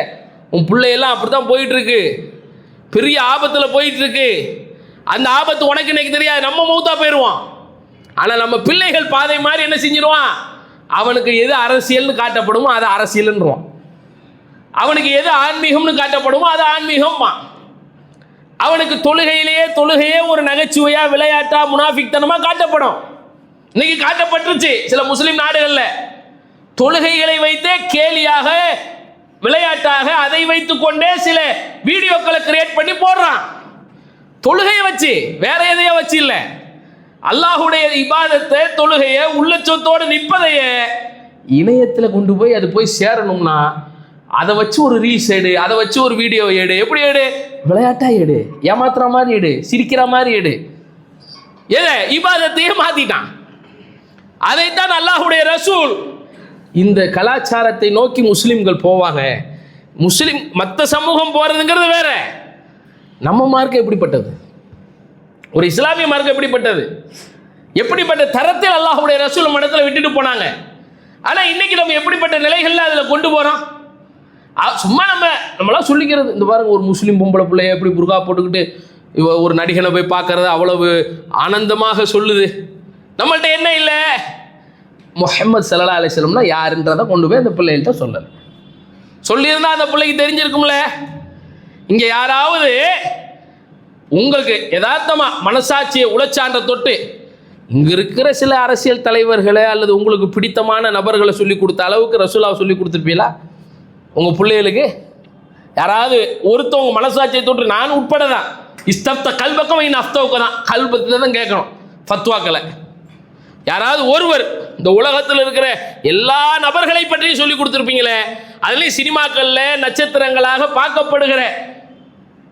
உன் பிள்ளையெல்லாம் அப்படித்தான் போயிட்டு இருக்கு, பெரிய ஆபத்துல போயிட்டு இருக்கு. அந்த ஆபத்து உனக்கு இன்னைக்கு தெரியாது, நம்ம மௌத்தா போயிடுவான். ஆனா நம்ம பிள்ளைகள் பாதை மாதிரி என்ன செஞ்சிருவான், அவனுக்கு எது அரசியல்னு காட்டப்படுமோ அது அரசியல்ன்றான், அவனுக்கு எது ஆன்மீகம்னு காட்டப்படுமோ அது ஆன்மீகம். அவனுக்கு தொழுகையே ஒரு நகைச்சுவையா விளையாட்டா முனாஃபிக்தனமா காட்டப்படும். இன்னைக்கு காட்டப்பட்டுருச்சு சில முஸ்லிம் நாடுகள்ல. தொழுகைகளை வைத்தே கேலியாக விளையாட்டாக அதை வைத்துக் கொண்டே சில வீடியோக்களை கிரியேட் பண்ணி போடுறான். தொழுகையை வச்சு, வேற எதையோ வச்சு இல்ல, அல்லாஹ்வுடைய இபாதத்தை தொழுகையை உள்ளச்சத்தோடு நிற்பதைய இணையத்தில் கொண்டு போய் அது போய் சேரணும்னா அதை வச்சு ஒரு ரீல்ஸ் எடு, அதை வச்சு ஒரு வீடியோ எடு. எப்படி எடு, விளையாட்டா எடு, ஏமாத்துற மாதிரி எடு, சிரிக்கிற மாதிரி எடு. எதை இபாதத்தையே மாத்திட்டான். அதைத்தான் அல்லாஹ்வுடைய ரசூல், இந்த கலாச்சாரத்தை நோக்கி முஸ்லிம்கள் போவாங்க. முஸ்லிம் மற்ற சமூகம் போறதுங்கிறது வேற, நம்ம மார்க்கம் எப்படிப்பட்டது, ஒரு இஸ்லாமிய மார்க்கம் எப்படிப்பட்டது, எப்படிப்பட்ட தரத்தில் அல்லாஹ்வுடைய ரசூல் மனத்தில் விட்டுட்டு போனாங்க. ஆனா இன்னைக்கு நம்ம எப்படிப்பட்ட நிலைகள்ல அதுல கொண்டு போறோம். சும்மா நம்மளாம் சொல்லிக்கிறது, இந்த பாருங்க ஒரு முஸ்லீம் பொம்பளை பிள்ளைய எப்படி புர்கா போட்டுக்கிட்டு ஒரு நடிகனை போய் பார்க்கறது அவ்வளவு ஆனந்தமாக சொல்லுது. நம்மள்ட்ட என்ன இல்லை, முஹம்மது ஸல்லல்லாஹு அலைஹி வஸல்லம்னா யாருன்றதை கொண்டு போய் அந்த பிள்ளைகள்கிட்ட சொல்லல. சொல்லியிருந்தா அந்த பிள்ளைக்கு தெரிஞ்சிருக்கும்ல. இங்க யாராவது உங்களுக்கு யதார்த்தமா மனசாட்சியை உளச்சான்ற தொட்டு இங்க இருக்கிற சில அரசியல் தலைவர்களை அல்லது உங்களுக்கு பிடித்தமான நபர்களை சொல்லி கொடுத்த அளவுக்கு ரசூலாவை சொல்லி கொடுத்துருப்பீங்களா உங்க பிள்ளைகளுக்கு? யாராவது ஒருத்தவங்க மனசாட்சியை தொட்டு, நான் உட்பட தான், இஸ்தப்த கல்பக்கம் இன்னும் அஃப்தவுக்கு தான், கல்பத்தில் தான் கேட்கணும் ஃபத்வாக்களை. யாராவது ஒருவர் இந்த உலகத்தில் இருக்கிற எல்லா நபர்களை பற்றியும் சொல்லி கொடுத்துருப்பீங்களே, அதுலேயும் சினிமாக்கள்ல நட்சத்திரங்களாக பார்க்கப்படுகிற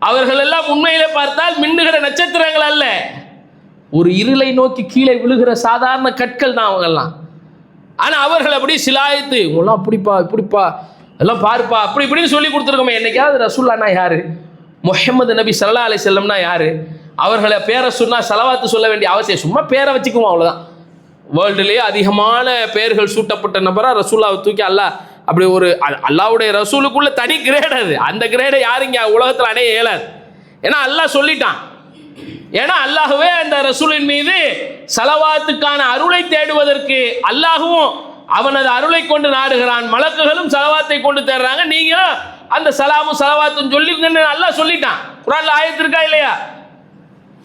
அவர்கள் எல்லாம் உண்மையிலே பார்த்தால் மின்னுகிற நட்சத்திரங்கள் அல்ல, ஒரு இருளை நோக்கி கீழே விழுகிற சாதாரண கற்கள் தான் அவங்கெல்லாம். ஆனால் அவர்கள் அப்படி சிலாயத்து, இவங்கெல்லாம் அப்படிப்பா இப்படிப்பா எல்லாம் பாருப்பா அப்படி இப்படின்னு சொல்லி கொடுத்துருக்கோமே. என்னைக்காவது ரசூல்லானா யாரு, முஹம்மது நபி ஸல்லல்லாஹு அலைஹி வஸல்லம்னா யாரு, அவர்களை பேரை சொன்னா ஸலவாத்து சொல்ல வேண்டிய அவசியம், சும்மா பேரை வச்சுக்குவோம் அவ்வளோதான். வேர்ல்டுலேயே அதிகமான பெயர்கள் சூட்டப்பட்ட நபராக ரசூல்லாவை தூக்கி அல்லாஹ் அப்படி ஒரு அல்லாஹ்வுடைய ரசூலுக்குள்ள தனி கிரேட், அது அந்த கிரேடை யாரும் இங்கே உலகத்தில் அடைய இயலாது. ஏன்னா அல்லாஹ் சொல்லிட்டான். ஏன்னா அல்லாஹ்வே அந்த ரசூலின் மீது ஸலவாத்துக்கான அருளை தேடுவதற்கு அல்லாஹ்வும் அவனது அருளை கொண்டு நாடுகிறான், மலக்குகளும் ஸலவாத்தை கொண்டு தேடுறாங்க, நீங்க அந்த சலாமும் ஸலவாத்தும் சொல்லி அல்லாஹ் சொல்லிட்டான். குர்ஆன்ல ஆயத்து இருக்கா இல்லையா?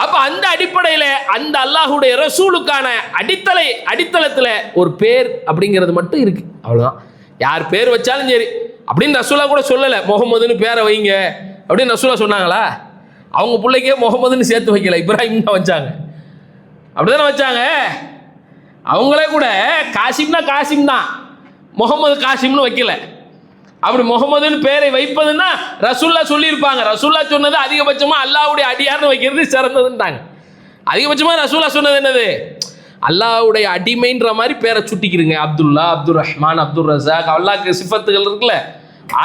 அப்ப அந்த அடிப்படையில் அந்த அல்லாஹ்வுடைய ரசூலுக்கான அடித்தளத்தில் ஒரு பேர் அப்படிங்கிறது மட்டும் இருக்கு, அவ்வளவுதான். யார் பேர் வச்சாலும் சரி அப்படின்னு ரசூலா கூட சொல்லலை, முகமதுன்னு பேரை வைங்க அப்படின்னு ரசூலா சொன்னாங்களா? அவங்க பிள்ளைக்கே முகமதுன்னு சேர்த்து வைக்கல, இப்ராஹிம் தான் வச்சாங்க. அப்படிதானே வச்சாங்க. அவங்களே கூட காசிம்னா காசிம் தான், முகமது காசிம்னு வைக்கல. அப்படி முகமதுன்னு பேரை வைப்பதுன்னா ரசூல்லா சொல்லியிருப்பாங்க. ரசூல்லா சொன்னது அதிகபட்சமாக அல்லாஹ்வுடைய அடியார்னு வைக்கிறது சிறந்ததுன்ட்டாங்க. அதிகபட்சமாக ரசூல்லா சொன்னது என்னது? அல்லாஹ்வுடைய அடிமைன்ற மாதிரி பேரை சுட்டிக்கிறீங்க. அப்துல்லா, அப்துல் ரஹ்மான், அப்துல் ரஸாக், அல்லாஹ்க்கு சிஃபத்துகள் இருக்குல்ல,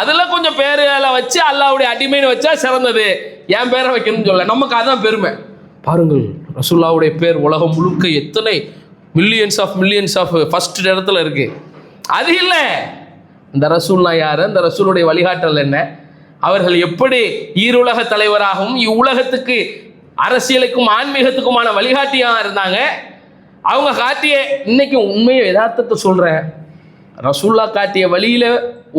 அதில் கொஞ்சம் பேர்களை வச்சு அல்லாஹ்வுடைய அடிமைன்னு வச்சா சிறந்தது. என் பேரை வைக்கணும்னு சொல்ல, நமக்கு அதுதான் பெருமை. பாருங்கள், ரசூல்லாவுடைய பேர் உலகம் முழுக்க எத்தனை மில்லியன்ஸ் ஆஃப் ஃபர்ஸ்ட் இடத்துல இருக்கு. அது இல்லை, இந்த ரசூல்னா யார், அந்த ரசூலுடைய வழிகாட்டல் என்ன, அவர்கள் எப்படி ஈருலக தலைவராகவும் இவ்வுலகத்துக்கு அரசியலுக்கும் ஆன்மீகத்துக்குமான வழிகாட்டியாக இருந்தாங்க, அவங்க காட்டிய, இன்னைக்கு உண்மையை யதார்த்தத்தை சொல்கிறேன், ரசூல்லா காட்டிய வழியில்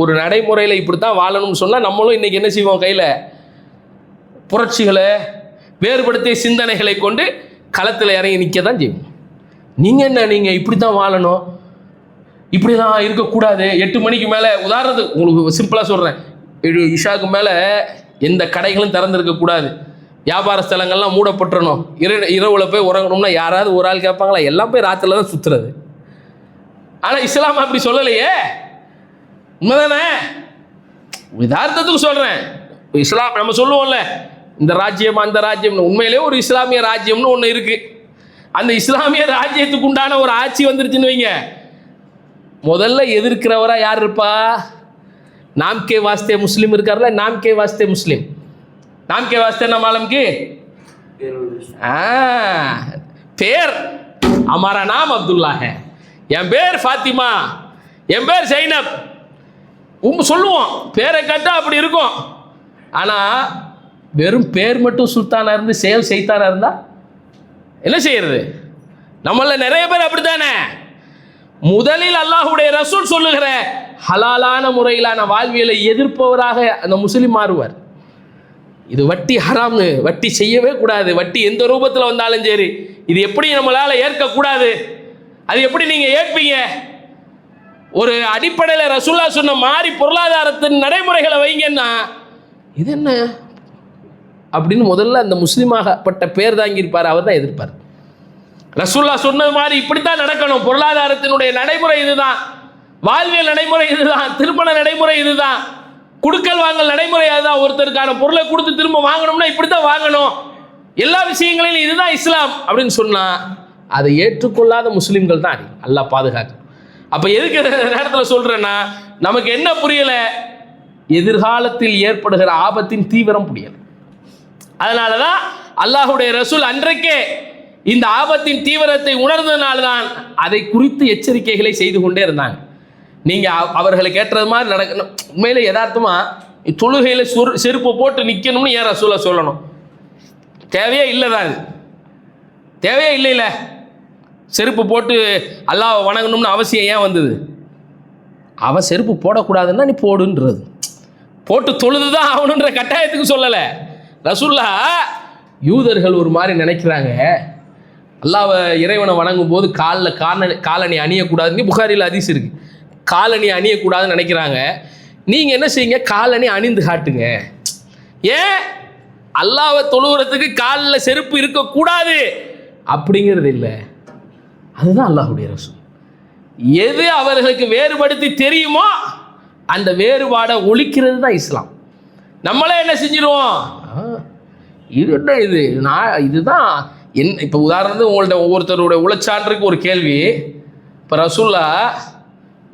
ஒரு நடைமுறையில் இப்படி தான் வாழணும்னு சொன்னால் நம்மளும் இன்றைக்கி என்ன செய்வோம்? கையில் புரட்சிகளை, வேறுபடுத்திய சிந்தனைகளை கொண்டு களத்தில் இறங்கி நிற்க தான் செய்வோம். நீங்கள் என்ன, நீங்கள் இப்படி தான் வாழணும், இப்படி தான் இருக்கக்கூடாது, 8 மணிக்கு மேலே, உதாரணத்துக்கு உங்களுக்கு சிம்பிளாக சொல்கிறேன், இஷாவுக்கு மேலே எந்த கடைகளும் திறந்துருக்கக்கூடாது, வியாபார ஸ்தலங்கள்லாம் மூடப்பட்டுறணும், இரவில் போய் உறங்கணும்னா யாராவது ஒரு ஆள் கேட்பாங்களா? எல்லாம் போய் ராத்திரில தான் சுற்றுறது. ஆனால் இஸ்லாம் அப்படி சொல்லலையே. உண்மைதானே? யதார்த்தத்துக்கு சொல்கிறேன். இஸ்லாம் நம்ம சொல்லுவோம்ல, இந்த ராஜ்யம் அந்த ராஜ்யம்னு, உண்மையிலே ஒரு இஸ்லாமிய ராஜ்யம்னு ஒன்று இருக்குது. அந்த இஸ்லாமிய ராஜ்யத்துக்கு உண்டான ஒரு ஆட்சி வந்துருச்சுன்னு வைங்க, முதல்ல எதிர்க்கிறவராக யார் இருப்பா? நாம் கே வாஸ்தே முஸ்லீம் இருக்கார்ல, நாம் கே வாஸ்தே முஸ்லீம், நாம் கே வாஸ்தே நம்ம ஆலம்க்கு பேர், हमारा नाम अब्दुल्ला है, என் பேர் ஃபாத்திமா, என் பேர் ஜைனப் சொல்லுவோம். பேரை கேட்டால் அப்படி இருக்கும். ஆனால் வெறும் பேர் மட்டும் சுல்தானா இருந்து செயல் செய்தானா இருந்தா என்ன செய்யறது? நம்மள நிறைய பேர் அப்படித்தானே. முதலில் அல்லாஹ்வுடைய ரசூல் சொல்லுகிற ஹலாலான முறையிலான வாழ்வியலை எதிர்ப்பவராக அந்த முஸ்லிம் மாறுவார். இது வட்டி ஹராம்னு, வட்டி செய்யவே கூடாது, வட்டி எந்த ரூபத்தில் வந்தாலும் சரி, இது எப்படி நம்மளால் ஏற்கக்கூடாது, அது எப்படி நீங்கள் ஏற்பீங்க? ஒரு அடிப்படையில் ரசூல்லா சொன்ன மாதிரி பொருளாதாரத்தின் நடைமுறைகளை வைங்கன்னா இது என்ன அப்படின்னு முதல்ல அந்த முஸ்லீமாகப்பட்ட பேர் தாங்கியிருப்பார், அவர் தான் எதிர்ப்பார். ரசூல்லா சொன்னது மாதிரி இப்படித்தான் நடக்கணும், பொருளாதாரத்தினுடைய நடைமுறை இதுதான், வாழ்வியல் நடைமுறை இதுதான், திருமண நடைமுறை இதுதான், குடுக்கல் வாங்கல் நடைமுறை அதுதான், ஒருத்தருக்கான பொருளை கொடுத்து திரும்ப வாங்கணும்னா இப்படித்தான் வாங்கணும், எல்லா விஷயங்களிலும் இதுதான் இஸ்லாம் அப்படின்னு சொன்னா அதை ஏற்றுக்கொள்ளாத முஸ்லிம்கள் தான் அல்லாஹ் பாதுகாக்க. அப்ப எதுக்கு நேரத்தில் சொல்றேன்னா, நமக்கு என்ன புரியல, எதிர்காலத்தில் ஏற்படுகிற ஆபத்தின் தீவிரம் புரியல. அதனாலதான் அல்லாஹ்வுடைய ரசூல் அன்றைக்கே இந்த ஆபத்தின் தீவிரத்தை உணர்ந்ததுனால்தான் அதை குறித்து எச்சரிக்கைகளை செய்து கொண்டே இருந்தாங்க. நீங்க அவர்களுக்கு ஏற்றது மாதிரி நடக்கணும். உண்மையிலே யதார்த்தமா தொழுகையில செருப்பு போட்டு நிக்கணும்னு ஏன் ரசூலா சொல்லணும்? தேவையே இல்லைதான், இது தேவையே இல்லைல்ல. செருப்பு போட்டு அல்லாஹ்வை வணங்கணும்னு அவசியம் ஏன் வந்தது? அவன் செருப்பு போடக்கூடாதுன்னா நீ போடுன்றது, போட்டு தொழுதுதான் ஆகணுன்ற கட்டாயத்துக்கு சொல்லலை ரசூல்லா. யூதர்கள் ஒரு மாதிரி நினைக்கிறாங்க, அல்லாஹ்வை இறைவனை வணங்கும் போது காலணி அணியக்கூடாதுன்னு புகாரில் ஹதீஸ் இருக்கு, காலணி அணியக்கூடாதுன்னு நினைக்கிறாங்க. நீங்கள் என்ன செய்யுங்க, காலணி அணிந்து காட்டுங்க. ஏன்? அல்லாஹ்வை தொழுகிறதுக்கு காலில் செருப்பு இருக்கக்கூடாது அப்படிங்கிறது இல்லை, அதுதான் அல்லாஹ்வுடைய ரசூல். எது அவர்களுக்கு வேறுபடுத்தி தெரியுமோ அந்த வேறுபாடை ஒழிக்கிறது தான் இஸ்லாம். நம்மளே என்ன செஞ்சிருவோம், இது என்ன இது, இதுதான் என். இப்போ உதாரணத்துக்கு உங்கள்ட்ட ஒவ்வொருத்தருடைய உளச்சான்றுக்கு ஒரு கேள்வி. இப்போ ரசூல்லா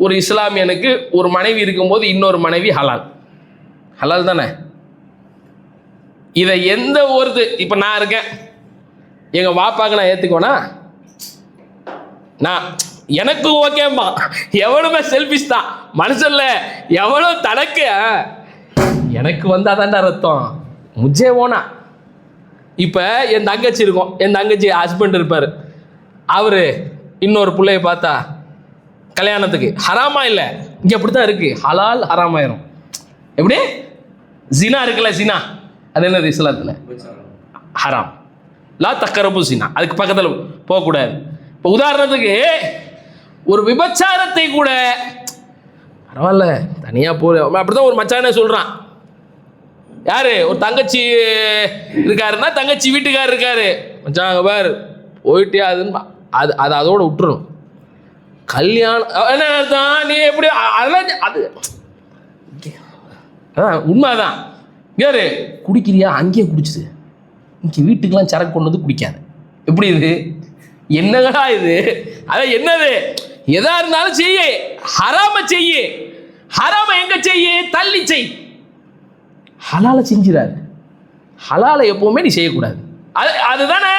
ஒரு இஸ்லாமியனுக்கு ஒரு மனைவி இருக்கும்போது இன்னொரு மனைவி ஹலால், ஹலால் தானே? இதை எந்த ஒருத்தர், இப்போ நான் இருக்கேன், எங்கள் வாப்பாக்கு நான் ஏற்றுக்குவேனா? நான் எனக்கு ஓகேம்மா, எவனுமே செல்ஃபிஷ் தான் மனுஷன்ல, எவனோ தனக்கு எனக்கு வந்தாதான்டா ரத்தம் முஜே ஓனா. இப்போ என் தங்கச்சி இருக்கும், என் தங்கச்சி ஹஸ்பண்ட் இருப்பார், அவர் இன்னொரு பிள்ளைய பார்த்தா கல்யாணத்துக்கு ஹராமா இல்லை, இங்கே அப்படி தான் இருக்குது, ஹலால் ஹராமாயிரும். எப்படி? ஜினா இருக்குல்ல, ஜினா அது என்னது இஸ்லாத்தில்? ஹராம், லா தக்கரபு ஜினா, அதுக்கு பக்கத்தில் போகக்கூடாது. இப்போ உதாரணத்துக்கு ஒரு விபச்சாரத்தை கூட பரவாயில்ல தனியாக போ, அப்படிதான் ஒரு மச்சானே சொல்கிறான். யாரு? ஒரு தங்கச்சி இருக்காருன்னா தங்கச்சி வீட்டுக்காரர் இருக்காரு, மச்சான் பார் போயிட்டே அதுன்னு அது அதோட விட்டுரும். கல்யாணம் என்ன அர்த்தம்? நீ எப்படி அதெல்லாம் அது உண்மைதான். யாரு குடிக்கிறியா? அங்கேயே குடிச்சுது. இங்கே வீட்டுக்கெல்லாம் சரக்கு கொண்டு வந்து குடிக்காது. எப்படி இது? என்னடா இது? அதான் என்னது? எதா இருந்தாலும் செய்ய, ஹராம செய்ய. ஹராம எங்க செய்ய? தள்ளி செய். ஹலால செஞ்சிடாது. ஹலால எப்பவுமே நீ செய்யக்கூடாது. அதுதானே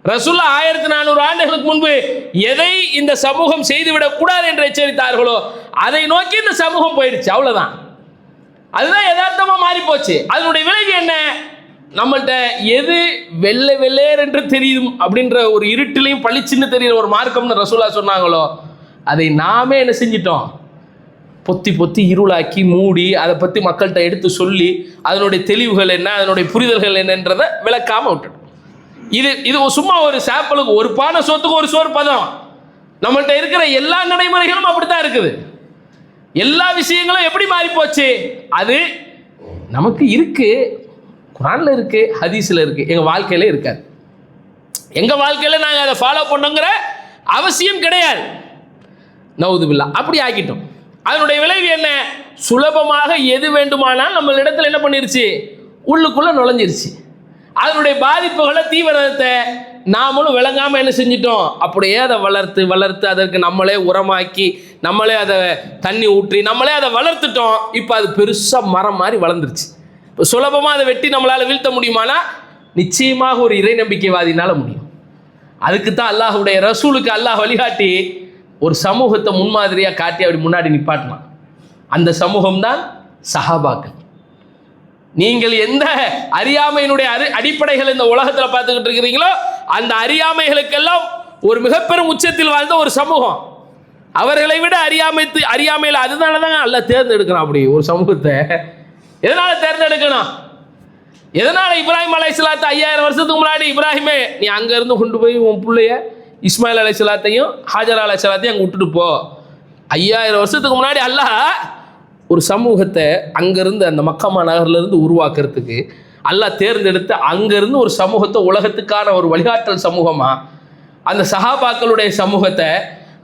ரசூல்லா 1400 ஆண்டுகளுக்கு முன்பு எதை இந்த சமூகம் செய்துவிடக் கூடாது என்று எச்சரித்தார்களோ அதை நோக்கி இந்த சமூகம் போயிடுச்சு. அவ்வளவுதான். அதுதான் யதார்த்தமா மாறி போச்சு. அதனுடைய விளைவு என்ன? நம்மள்கிட்ட எது வெள்ளை வெள்ளேர் என்று தெரியும் அப்படின்ற ஒரு இருட்டிலையும் பளிச்சுன்னு தெரிகிற ஒரு மார்க்கம்னு ரசூலா சொன்னாங்களோ அதை நாமே என்ன செஞ்சிட்டோம்? பொத்தி பொத்தி இருளாக்கி மூடி அதை பற்றி மக்கள்கிட்ட எடுத்து சொல்லி அதனுடைய தெளிவுகள் என்ன, அதனுடைய புரிதல்கள் என்னன்றதை விளக்காம விட்டுடும். இது சும்மா ஒரு சாப்பிளுக்கு ஒரு பானை சோத்துக்கு ஒரு சோறு பதம். நம்மள்கிட்ட இருக்கிற எல்லா நடைமுறைகளும் அப்படித்தான் இருக்குது. எல்லா விஷயங்களும் எப்படி மாறி போச்சு? அது நமக்கு இருக்கு, குரான்ல இருக்கு, ஹதீஸ்ல இருக்கு, எங்க வாழ்க்கையில இருக்காது. எங்க வாழ்க்கையில நாங்கள் அதை ஃபாலோ பண்ணுங்கிற அவசியம் கிடையாது. நவுதுபில்லா அப்படி ஆக்கிட்டோம். அதனுடைய விளைவு என்ன? சுலபமாக எது வேண்டுமானால் நம்ம இடத்துல என்ன பண்ணிருச்சு? உள்ளுக்குள்ள நுழைஞ்சிருச்சு. அதனுடைய பாதிப்புகளை, தீவிரத்தை நாமளும் விளங்காமல் என்ன செஞ்சிட்டோம்? அப்படியே அதை வளர்த்து வளர்த்து அதற்கு நம்மளே உரமாக்கி நம்மளே அதை தண்ணி ஊற்றி நம்மளே அதை வளர்த்துட்டோம். இப்போ அது பெருசாக மரம் மாதிரி வளர்ந்துருச்சு. இப்போ சுலபமாக அதை வெட்டி நம்மளால் வீழ்த்த முடியுமானா நிச்சயமாக ஒரு இறை நம்பிக்கைவாதினால முடியும். அதுக்கு தான் அல்லாஹுடைய ரசூலுக்கு அல்லாஹ் வழிகாட்டி ஒரு சமூகத்தை முன்மாதிரியாக காட்டி அப்படி முன்னாடி நிப்பாட்டலாம். அந்த சமூகம் தான் சஹாபாக்கள். நீங்கள் எந்த அறியாமையினுடைய அடிப்படைகள் இந்த உலகத்தில் பார்த்துக்கிட்டு இருக்கிறீங்களோ அந்த அறியாமைகளுக்கெல்லாம் ஒரு மிகப்பெரும் உச்சத்தில் வாழ்ந்த ஒரு சமூகம். அவர்களை விட அறியாமையில் அதனால தான் அல்ல தேர்ந்தெடுக்கிறான் அப்படி ஒரு சமூகத்தை. எதனால தேர்ந்தெடுக்கணும்? எதனால இப்ராஹிம் அலைஹிஸ்ஸலாத்து 5000 வருஷத்துக்கு முன்னாடி இப்ராஹிமே நீ அங்கேருந்து கொண்டு போய் உன் பிள்ளைய இஸ்மாயில் அலைஹிஸ்ஸலாத்தையும் ஹாஜர் அலைஹிஸ்ஸலாத்தையும் அங்கே விட்டுட்டு போ. 5000 வருஷத்துக்கு முன்னாடி அல்லாஹ் ஒரு சமூகத்தை அங்கேருந்து அந்த மக்கமா நகர்லேருந்து உருவாக்குறதுக்கு அல்லாஹ் தேர்ந்தெடுத்து அங்கேருந்து ஒரு சமூகத்தை உலகத்துக்கான ஒரு வழிகாட்டல் சமூகமாக அந்த சஹாபாக்களுடைய சமூகத்தை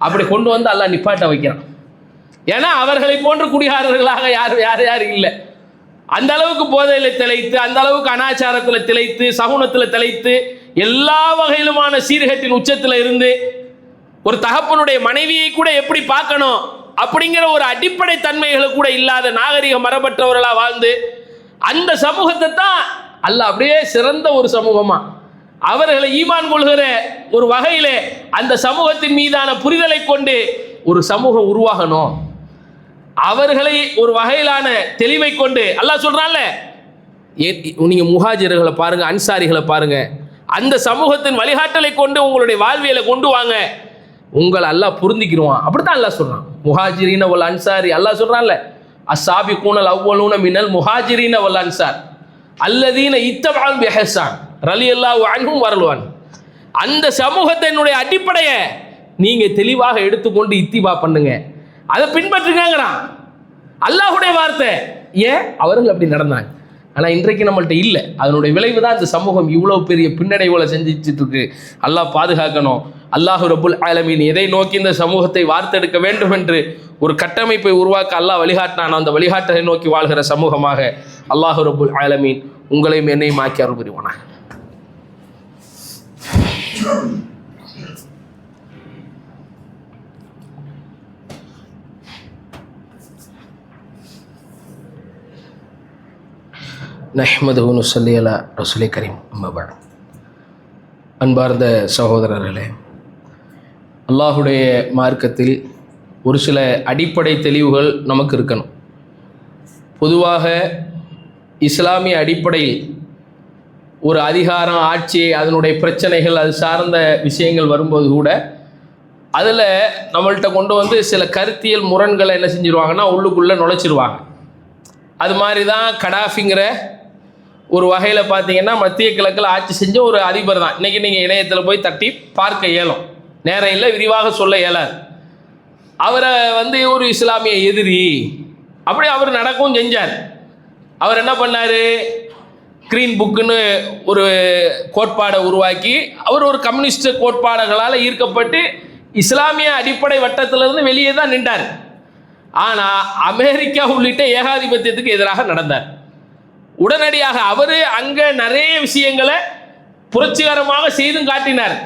அப்படி கொண்டு வந்து அல்லாஹ் நிப்பாட்ட வைக்கிறான். ஏன்னா அவர்களை போன்ற குடிகாரர்களாக யார் இல்லை. அந்த அளவுக்கு போதையில் திளைத்து, அந்த அளவுக்கு அனாச்சாரத்தில் திளைத்து, சகுனத்தில் திளைத்து, எல்லா வகையிலுமான சீர்கேட்டின் உச்சத்தில் இருந்து ஒரு தகப்பனுடைய மனைவியை கூட எப்படி பார்க்கணும் அப்படிங்கிற ஒரு அடிப்படை தன்மைகளை கூட இல்லாத நாகரிக மரபற்றவர்களாக வாழ்ந்து அந்த சமூகத்தை தான் அல்லாஹ் அப்படியே சிறந்த ஒரு சமூகமா அவர்களை ஈமான் கொள்கிற ஒரு வகையிலே அந்த சமூகத்தின் மீதான புரிதலை கொண்டு ஒரு சமூகம் உருவாகணும். அவர்களை ஒரு வகையிலான தெளிவை கொண்டு அல்லாஹ் சொல்றான்ல, நீங்க முஹாஜிர்களை பாருங்க, அன்சாரிகளை பாருங்க, அந்த சமூகத்தின் வழிகாட்டலை கொண்டு உங்களுடைய வாழ்வியலை கொண்டு வாங்க, உங்களை அல்லாஹ் புரிந்திக்கிடுவான். அப்படித்தான் அல்லாஹ் சொல்றான். முஹாஜிரீன வல் அன்சாரி அல்லாஹ் சொல்றான்ல, அஸ்ஸாபிகூனல் அவ்வலூன மினல் முஹாஜிரீன வல் அன்சார் அல்லதீன இத்தபஅல் பிஹஸான் ரலியல்லாஹு அன்ஹும் வரலுவான். அந்த சமூகத்தினுடைய அடிப்படையை நீங்க தெளிவாக எடுத்துக்கொண்டு இத்திபா பண்ணுங்க, அதை பின்பற்றுங்கிறான் அல்லாஹுடைய வார்த்தை. ஏன் அவர்கள் அப்படி நடந்தாங்க. ஆனால் இன்றைக்கு நம்மள்ட்ட இல்லை. அதனுடைய விளைவு தான் இந்த சமூகம் இவ்வளோ பெரிய பின்னடைவுகளை செஞ்சுட்டு இருக்கு. அல்லாஹ் பாதுகாக்கணும். அல்லாஹு ரப்புல் ஆலமீன் எதை நோக்கி இந்த சமூகத்தை வார்த்தெடுக்க வேண்டும் என்று ஒரு கட்டமைப்பை உருவாக்க அல்லாஹ் வழிகாட்டினான். அந்த வழிகாட்டலை நோக்கி வாழ்கிற சமூகமாக அல்லாஹு ரப்புல் ஆலமீன் உங்களையும் என்னையும் ஆக்கி அருள் புரிவானாக. நஹ்மதுஹு நுஸல்லி அலா ரசூலில் கரீம். அம்மா பஅத். அன்பார்ந்த சகோதரர்களே, அல்லாஹுடைய மார்க்கத்தில் ஒரு சில அடிப்படை தெளிவுகள் நமக்கு இருக்கணும். பொதுவாக இஸ்லாமிய அடிப்படையில் ஒரு அதிகாரம், ஆட்சி, அதனுடைய பிரச்சனைகள், அது சார்ந்த விஷயங்கள் வரும்போது கூட அதில் நம்மள்கிட்ட கொண்டு வந்து சில கருத்தியல் முரண்களை என்ன செஞ்சிருவாங்கன்னா உள்ளுக்குள்ளே நுழைச்சிருவாங்க. அது மாதிரி தான் கடாஃபிங்கிற ஒரு வகையில் பார்த்தீங்கன்னா மத்திய கிழக்கில் ஆட்சி செஞ்ச ஒரு அதிபர் தான். இன்றைக்கி நீங்கள் இணையத்தில் போய் தட்டி பார்க்க இயலும், நேரம் இல்லை, விரிவாக சொல்ல இயலாது. அவரை வந்து ஒரு இஸ்லாமிய எதிரி அப்படி அவர் நடக்கவும் செஞ்சார். அவர் என்ன பண்ணார்? கிரீன் புக்குன்னு ஒரு கோட்பாடை உருவாக்கி அவர் ஒரு கம்யூனிஸ்ட் கோட்பாடுகளால் ஈர்க்கப்பட்டு இஸ்லாமிய அடிப்படை வட்டத்திலிருந்து வெளியே தான் நின்றார். ஆனால் அமெரிக்கா உள்ளிட்ட ஏகாதிபத்தியத்துக்கு எதிராக நடந்தார். உடனடியாக அவர் அங்கே நிறைய விஷயங்களை புரட்சிகரமாக செய்தும் காட்டினார்.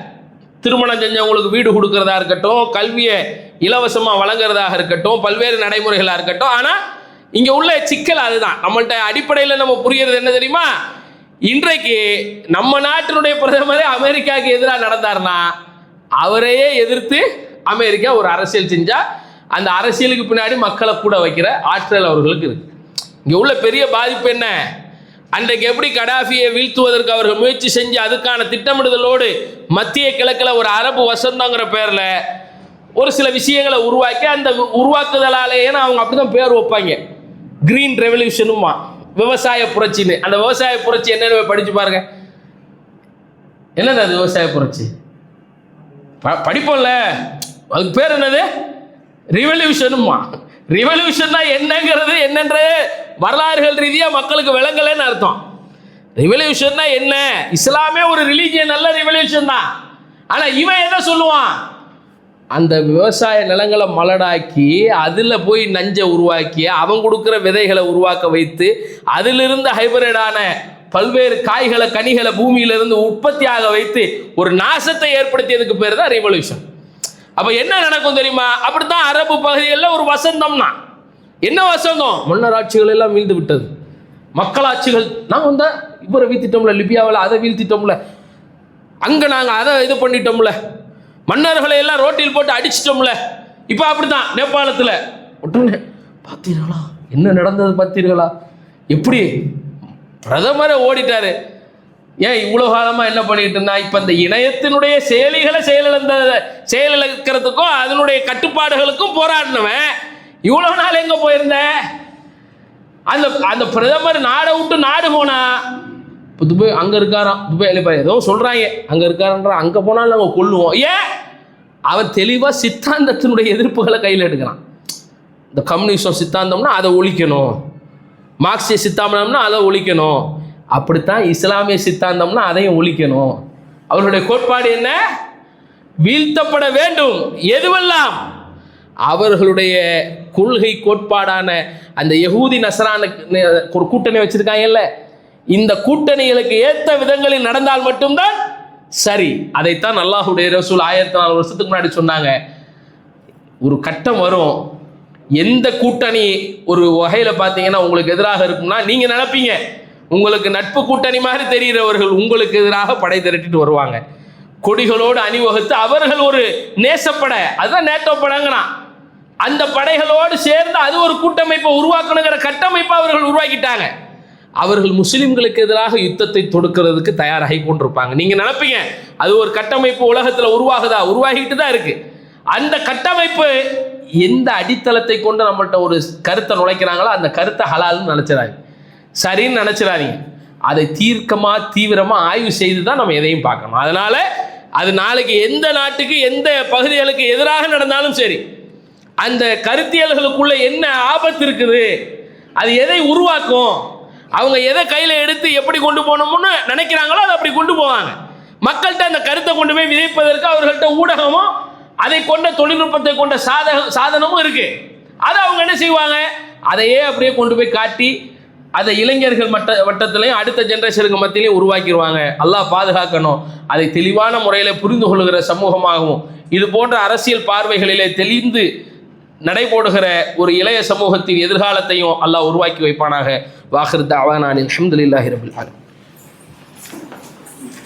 திருமணம் செஞ்சவங்களுக்கு வீடு கொடுக்கறதா இருக்கட்டும், கல்வியை இலவசமாக வழங்குறதாக இருக்கட்டும், பல்வேறு நடைமுறைகளாக இருக்கட்டும். ஆனால் இங்கே உள்ள சிக்கல் அதுதான். நம்மள்கிட்ட அடிப்படையில் நம்ம புரிகிறது என்ன தெரியுமா? இன்றைக்கு நம்ம நாட்டினுடைய பிரதமரே அமெரிக்காவுக்கு எதிராக நடந்தார்னா அவரையே எதிர்த்து அமெரிக்கா ஒரு அரசியல் செஞ்சா அந்த அரசியலுக்கு பின்னாடி மக்களை கூட வைக்கிற ஆற்றல் அவர்களுக்கு இருக்கு. இங்கே உள்ள பெரிய பாதிப்பு என்ன? அன்றைக்கு எப்படி கடாஃபியை வீழ்த்துவதற்கு அவர்கள் முயற்சி செஞ்சு அதுக்கான திட்டமிடுதலோடு மத்திய கிழக்கில் ஒரு அரபு வசந்தங்கிற பேரில் ஒரு சில விஷயங்களை உருவாக்கி அந்த உருவாக்குதலாலேயே அவங்க அப்படி தான் பேர் வைப்பாங்க. கிரீன் ரெவல்யூஷனுமா விவசாய புரட்சின்னு. அந்த விவசாய புரட்சி என்னன்னு படித்து பாருங்க. என்னது அது விவசாய புரட்சி? படிப்போம்ல, அதுக்கு பேர் என்னது? ரிவல்யூஷனுமா. ரிவல்யூஷன் தான் என்னங்கிறது என்னென்ற வரலாறுகள் ரீதியாக மக்களுக்கு விளங்கலைன்னு அர்த்தம். ரிவல்யூஷன்னா என்ன? இஸ்லாமே ஒரு ரிலீஜியன், நல்ல ரிவல்யூஷன் தான். ஆனால் இவன் எதை சொல்லுவான்? அந்த விவசாய நிலங்களை மலடாக்கி அதில் போய் நஞ்சை உருவாக்கி அவன் கொடுக்குற விதைகளை உருவாக்க வைத்து அதிலிருந்து ஹைபிரிடான பல்வேறு காய்களை கனிகளை பூமியிலிருந்து உற்பத்தியாக வைத்து ஒரு நாசத்தை ஏற்படுத்தியதுக்கு பேர் தான் ரிவல்யூஷன். அப்போ என்ன நடக்கும் தெரியுமா? அப்படித்தான் அரபு பகுதிகளில் ஒரு வசந்தம்னா என்ன வசந்தம்? மன்னர் ஆட்சிகள் எல்லாம் வீழ்ந்து விட்டது, மக்களாட்சிகள். நாங்கள் வந்தால் இவரை வீழ்த்திட்டோம்ல, லிபியாவில் அதை வீழ்த்திட்டோம்ல, அங்கே நாங்கள் அதை இது பண்ணிட்டோம்ல, மன்னர்களை எல்லாம் ரோட்டில் போட்டு அடிச்சிட்டோம்ல. இப்போ அப்படித்தான் நேபாளத்தில். உடனே பார்த்தீர்களா என்ன நடந்தது? பார்த்தீர்களா எப்படி பிரதமரை ஓடிட்டாரு? ஏன் இவ்வளோ காலமாக என்ன பண்ணிட்டு இருந்தா? இப்போ இந்த இணையத்தினுடைய செயலிகளை செயலிழக்கிறதுக்கும் அதனுடைய கட்டுப்பாடுகளுக்கும் போராடினவன் இவ்வளோ நாள் எங்கே போயிருந்த? அந்த அந்த பிரதமர் நாடை விட்டு நாடு போனா துபாய் அங்கே இருக்காராம். துபாய் ஏதோ சொல்கிறாங்க அங்கே இருக்காரன்ற. அங்கே போனாலும் நாங்கள் கொல்லுவோம். ஏன்? அவன் தெளிவாக சித்தாந்தத்தினுடைய எதிர்ப்புகளை கையில் எடுக்கிறான். இந்த கம்யூனிசம் சித்தாந்தம்னா அதை ஒழிக்கணும், மார்க்சிய சித்தாந்தம்னா அதை ஒழிக்கணும், அப்படித்தான் இஸ்லாமிய சித்தாந்தம்னா அதையும் ஒழிக்கணும். அவர்களுடைய கோட்பாடு என்ன? வீழ்த்தப்பட வேண்டும். எதுவெல்லாம்? அவர்களுடைய கொள்கை கோட்பாடான அந்த யஹூதி நசரான ஒரு கூட்டணி வச்சிருக்காங்கல்ல, இந்த கூட்டணிகளுக்கு ஏற்ற விதங்களில் நடந்தால் மட்டும்தான் சரி. அதைத்தான் அல்லாஹ்வுடைய ரசூல் 1400 வருஷத்துக்கு முன்னாடி சொன்னாங்க. ஒரு கட்டம் வரும், எந்த கூட்டணி ஒரு வகையில் பார்த்தீங்கன்னா உங்களுக்கு எதிராக இருக்கும்னா நீங்கள் நினைப்பீங்க உங்களுக்கு நட்பு கூட்டணி மாதிரி தெரிகிறவர்கள் உங்களுக்கு எதிராக படை திரட்டிட்டு வருவாங்க. கொடிகளோடு அணிவகுத்து அவர்கள் ஒரு நேசப்படை, அதுதான் நேட்டோ படைங்கிறான். அந்த படைகளோடு சேர்ந்து அது ஒரு கூட்டமைப்பை உருவாக்கணுங்கிற கட்டமைப்பை அவர்கள் உருவாக்கிட்டாங்க. அவர்கள் முஸ்லிம்களுக்கு எதிராக யுத்தத்தை தொடுக்கிறதுக்கு தயாராகி கொண்டிருப்பாங்க. நீங்கள் நினைப்பீங்க அது ஒரு கட்டமைப்பு உலகத்தில் உருவாகுதா? உருவாகிட்டு தான் இருக்கு. அந்த கட்டமைப்பு எந்த அடித்தளத்தை கொண்டு நம்மள்கிட்ட ஒரு கருத்தை நுழைக்கிறாங்களோ அந்த கருத்தை ஹலால்னு நினச்சிடாங்க, சரின்னு நினச்சிடாதீங்க. அதை தீவிரமாக ஆய்வு செய்து தான் நம்ம எதையும் பார்க்கணும். அதனால் அது நாளைக்கு எந்த நாட்டுக்கு எந்த பகுதிகளுக்கு எதிராக நடந்தாலும் சரி, அந்த கருத்தியல்களுக்குள்ள என்ன ஆபத்து இருக்குது, அது எதை உருவாக்கும், அவங்க எதை கையில் எடுத்து எப்படி கொண்டு போகணும்னு நினைக்கிறாங்களோ அதை அப்படி கொண்டு போவாங்க. மக்கள்கிட்ட அந்த கருத்தை கொண்டு போய் விதைப்பதற்கு அவர்கள்ட்ட ஊடகமும் அதை கொண்ட தொழில்நுட்பத்தை கொண்ட சாதனமும் இருக்கு. அதை அவங்க என்ன செய்வாங்க? அதையே அப்படியே கொண்டு போய் காட்டி அதை இளைஞர்கள் வட்டத்திலையும் அடுத்த ஜெனரேஷனுக்கு மத்தியிலையும் உருவாக்கிடுவாங்க. அல்லாஹ் பாதுகாக்கணும். அதை தெளிவான முறையில் புரிந்து கொள்கிற சமூகமாகவும் இது போன்ற அரசியல் பார்வைகளிலே தெளிந்து நடைபோடுகிற ஒரு இளைய சமூகத்தின் எதிர்காலத்தையும் அல்லாஹ் உருவாக்கி வைப்பானாக. வாஹிர் தஅவானா அல்ஹம்துலில்லாஹி ரப்பில் ஆலமீன்.